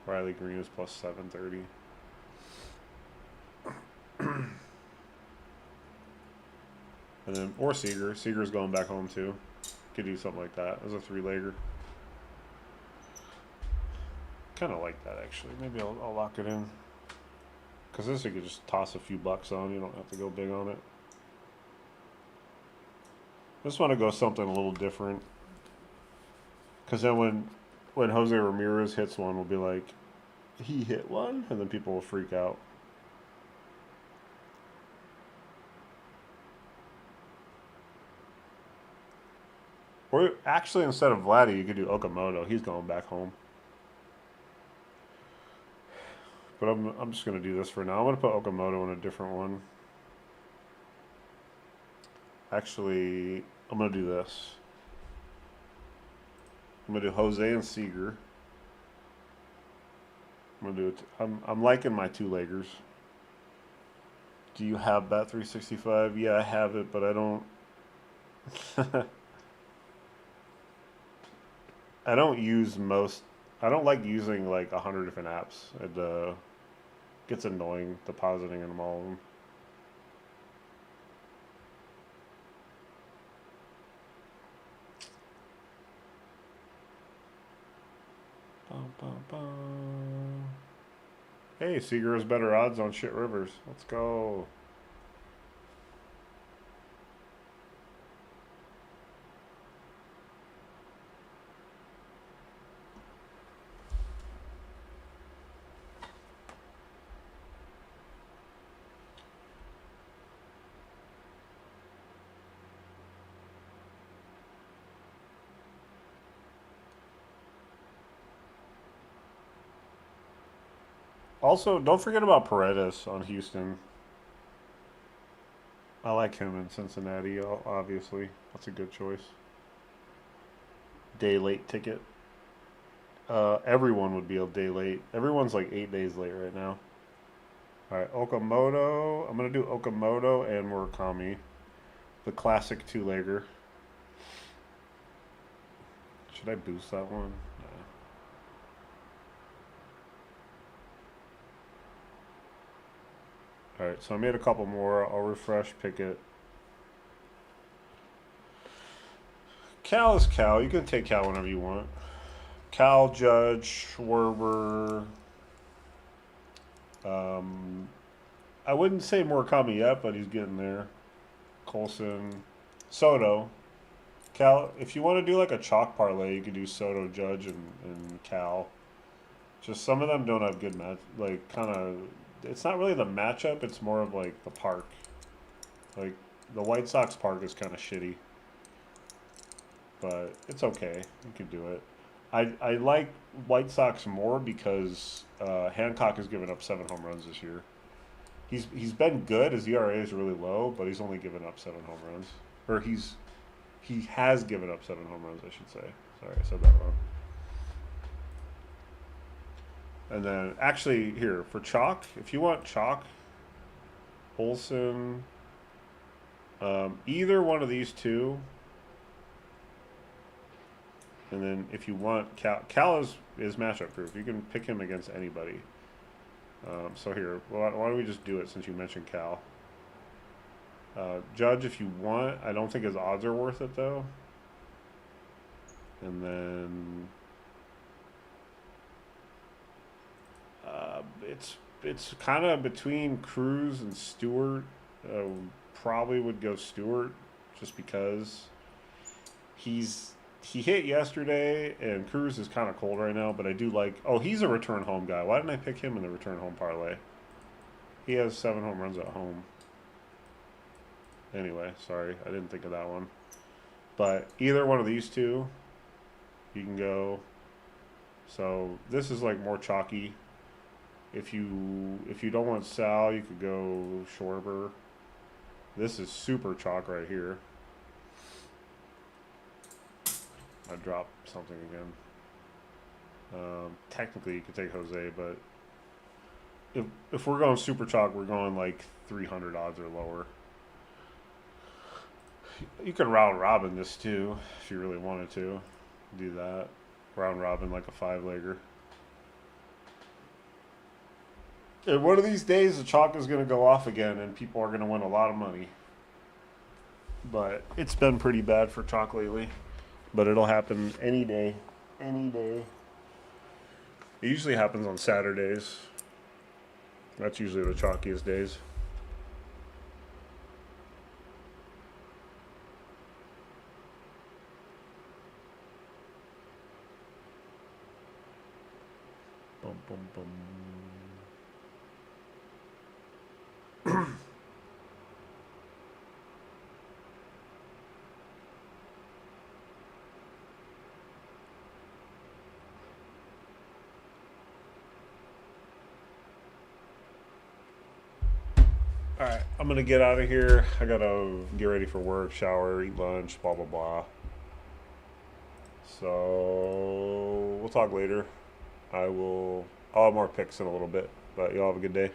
Speaker 1: Riley Green is plus 730. And then, or Seager. Seager's going back home too. Could do something like that as a three-legger. Kind of like that actually. Maybe I'll lock it in. Because this you could just toss a few bucks on. You don't have to go big on it. I just want to go something a little different. Because then when Jose Ramirez hits one, we'll be like, he hit one? And then people will freak out. Or actually, instead of Vladdy, you could do Okamoto. He's going back home. But I'm just going to do this for now. I'm going to put Okamoto in a different one. Actually, I'm going to do this. I'm going to do Jose and Seager. I'm going to do it. I'm liking my two-leggers. Do you have Bet 365? Yeah, I have it, but I don't. I don't use most. I don't like using like 100 different apps. It gets annoying depositing in all of them. Bum, bum, bum. Hey, Seager has better odds on shit rivers. Let's go. Also, don't forget about Paredes on Houston. I like him in Cincinnati, obviously. That's a good choice. Day late ticket. Everyone would be a day late. Everyone's like 8 days late right now. All right, Okamoto. I'm going to do Okamoto and Murakami. The classic two-legger. Should I boost that one? All right, so I made a couple more. I'll refresh, pick it. Cal is Cal. You can take Cal whenever you want. Cal, Judge, Schwerber. I wouldn't say Murakami yet, but he's getting there. Colson, Soto. Cal, if you want to do like a chalk parlay, you could do Soto, Judge, and Cal. Just some of them don't have good match. Like, kind of, it's not really the matchup, it's more of like the park. Like, the White Sox park is kind of shitty. But it's okay. You can do it. I like White Sox more because Hancock has given up 7 home runs this year. He's been good. His ERA is really low, but he's only given up 7 home runs. Or he has given up 7 home runs, I should say. Sorry, I said that wrong. And then actually here for chalk, if you want chalk, Olson, either one of these two. And then if you want Cal is matchup proof. You can pick him against anybody. So here, why don't we just do it since you mentioned Cal? Judge, if you want. I don't think his odds are worth it though. And then It's kind of between Cruz and Stewart. Probably would go Stewart just because he hit yesterday, and Cruz is kind of cold right now. But I do like. Oh, he's a return home guy. Why didn't I pick him in the return home parlay? He has 7 home runs at home. Anyway, sorry, I didn't think of that one. But either one of these two, you can go. So this is like more chalky. If you don't want Sal, you could go Schwarber. This is super chalk right here. I dropped something again. Technically, you could take Jose, but if we're going super chalk, we're going like 300 odds or lower. You could round robin this too if you really wanted to. Do that. Round robin like a 5-legger. And one of these days, the chalk is going to go off again, and people are going to win a lot of money. But it's been pretty bad for chalk lately. But it'll happen any day. Any day. It usually happens on Saturdays. That's usually the chalkiest days. Bum, bum, bum. All right, I'm gonna get out of here. I gotta get ready for work, shower, eat lunch, blah blah blah. So we'll talk later. I'll have more picks in a little bit, but y'all have a good day.